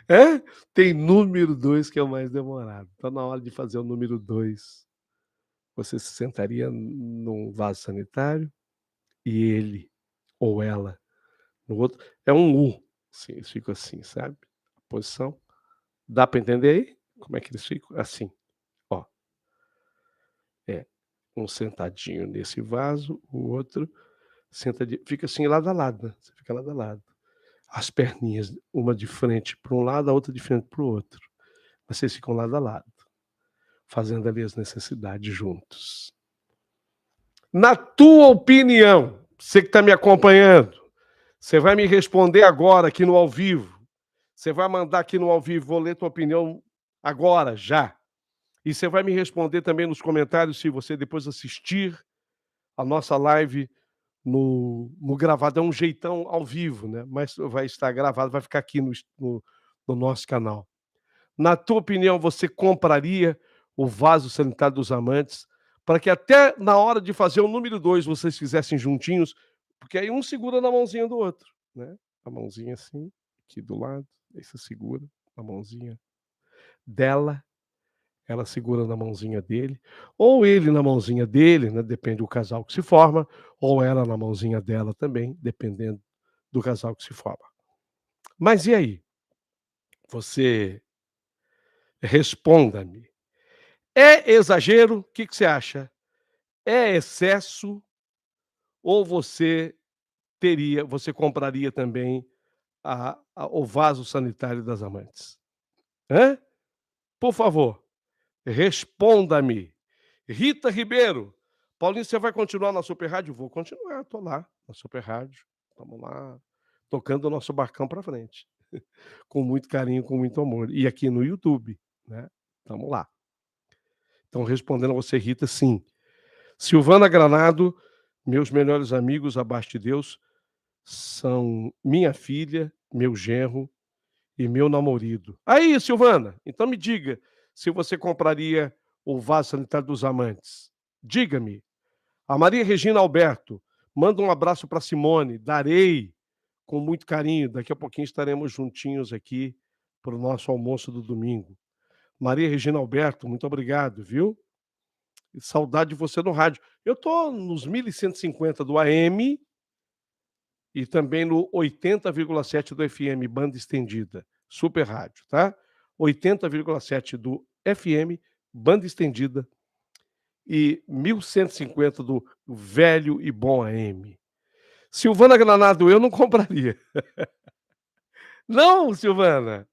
É, tem número 2 que é o mais demorado. Então na hora de fazer o número 2, você se sentaria num vaso sanitário e ele ou ela no outro. É um U, assim, eles ficam assim, sabe, a posição. Dá para entender aí como é que eles ficam? Assim, ó. É, um sentadinho nesse vaso, o outro sentadinho, fica assim lado a lado, né, você fica lado a lado. As perninhas, uma de frente para um lado, a outra de frente para o outro. Vocês ficam lado a lado, fazendo ali as necessidades juntos. Na tua opinião, você que está me acompanhando, você vai me responder agora aqui no ao vivo. Você vai mandar aqui no ao vivo, vou ler tua opinião agora, já. E você vai me responder também nos comentários, se você depois assistir a nossa live no gravado. É um jeitão ao vivo, né? Mas vai estar gravado, vai ficar aqui no nosso canal. Na tua opinião, você compraria o vaso sanitário dos amantes para que até na hora de fazer o número 2 vocês fizessem juntinhos? Porque aí um segura na mãozinha do outro, né? A mãozinha assim, aqui do lado, aí você segura a mãozinha dela, ela segura na mãozinha dele, ou ele na mãozinha dele, né, depende do casal que se forma, ou ela na mãozinha dela também, dependendo do casal que se forma. Mas e aí? Você responda-me. É exagero? O que você acha? É excesso ou você compraria também o vaso sanitário das amantes? Hã? Por favor, responda-me. Rita Ribeiro, Paulinho, você vai continuar na Super Rádio? Vou continuar, tô lá na Super Rádio. Estamos lá, tocando o nosso barcão para frente, com muito carinho, com muito amor. E aqui no YouTube, né, estamos lá. Então, respondendo a você, Rita, sim. Silvana Granado, meus melhores amigos abaixo de Deus são minha filha, meu genro e meu namorado. Aí, Silvana, então me diga se você compraria o vaso sanitário dos amantes. Diga-me. A Maria Regina Alberto, manda um abraço para Simone, darei com muito carinho. Daqui a pouquinho estaremos juntinhos aqui para o nosso almoço do domingo. Maria Regina Alberto, muito obrigado, viu? E saudade de você no rádio. Eu estou nos 1150 do AM e também no 80,7 do FM, banda estendida, super rádio, tá? 80,7 do FM, banda estendida, e 1150 do velho e bom AM. Silvana Granado, eu não compraria. Não, Silvana.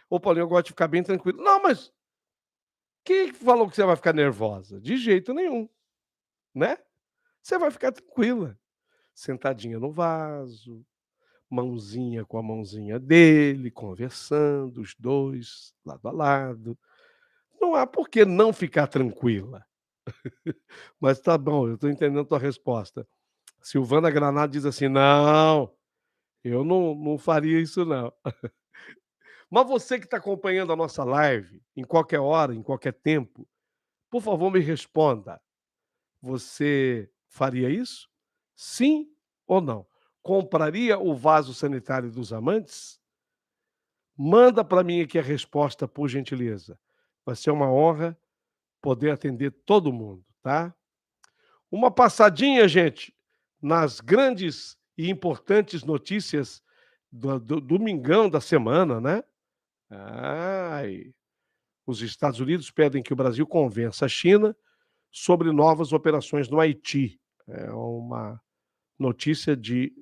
Ô, Paulinho, eu gosto de ficar bem tranquilo. Não, mas quem falou que você vai ficar nervosa? De jeito nenhum, né? Você vai ficar tranquila, sentadinha no vaso, mãozinha com a mãozinha dele, conversando, os dois, lado a lado. Não há por que não ficar tranquila. Mas tá bom, eu estou entendendo a tua resposta. Silvana Granado diz assim: "Não, eu não faria isso não". Mas você que está acompanhando a nossa live, em qualquer hora, em qualquer tempo, por favor, me responda. Você faria isso? Sim ou não? Compraria o vaso sanitário dos amantes? Manda para mim aqui a resposta, por gentileza. Vai ser uma honra poder atender todo mundo, tá? Uma passadinha, gente, nas grandes e importantes notícias do domingão da semana, né? Ai, os Estados Unidos pedem que o Brasil convença a China sobre novas operações no Haiti. É uma notícia de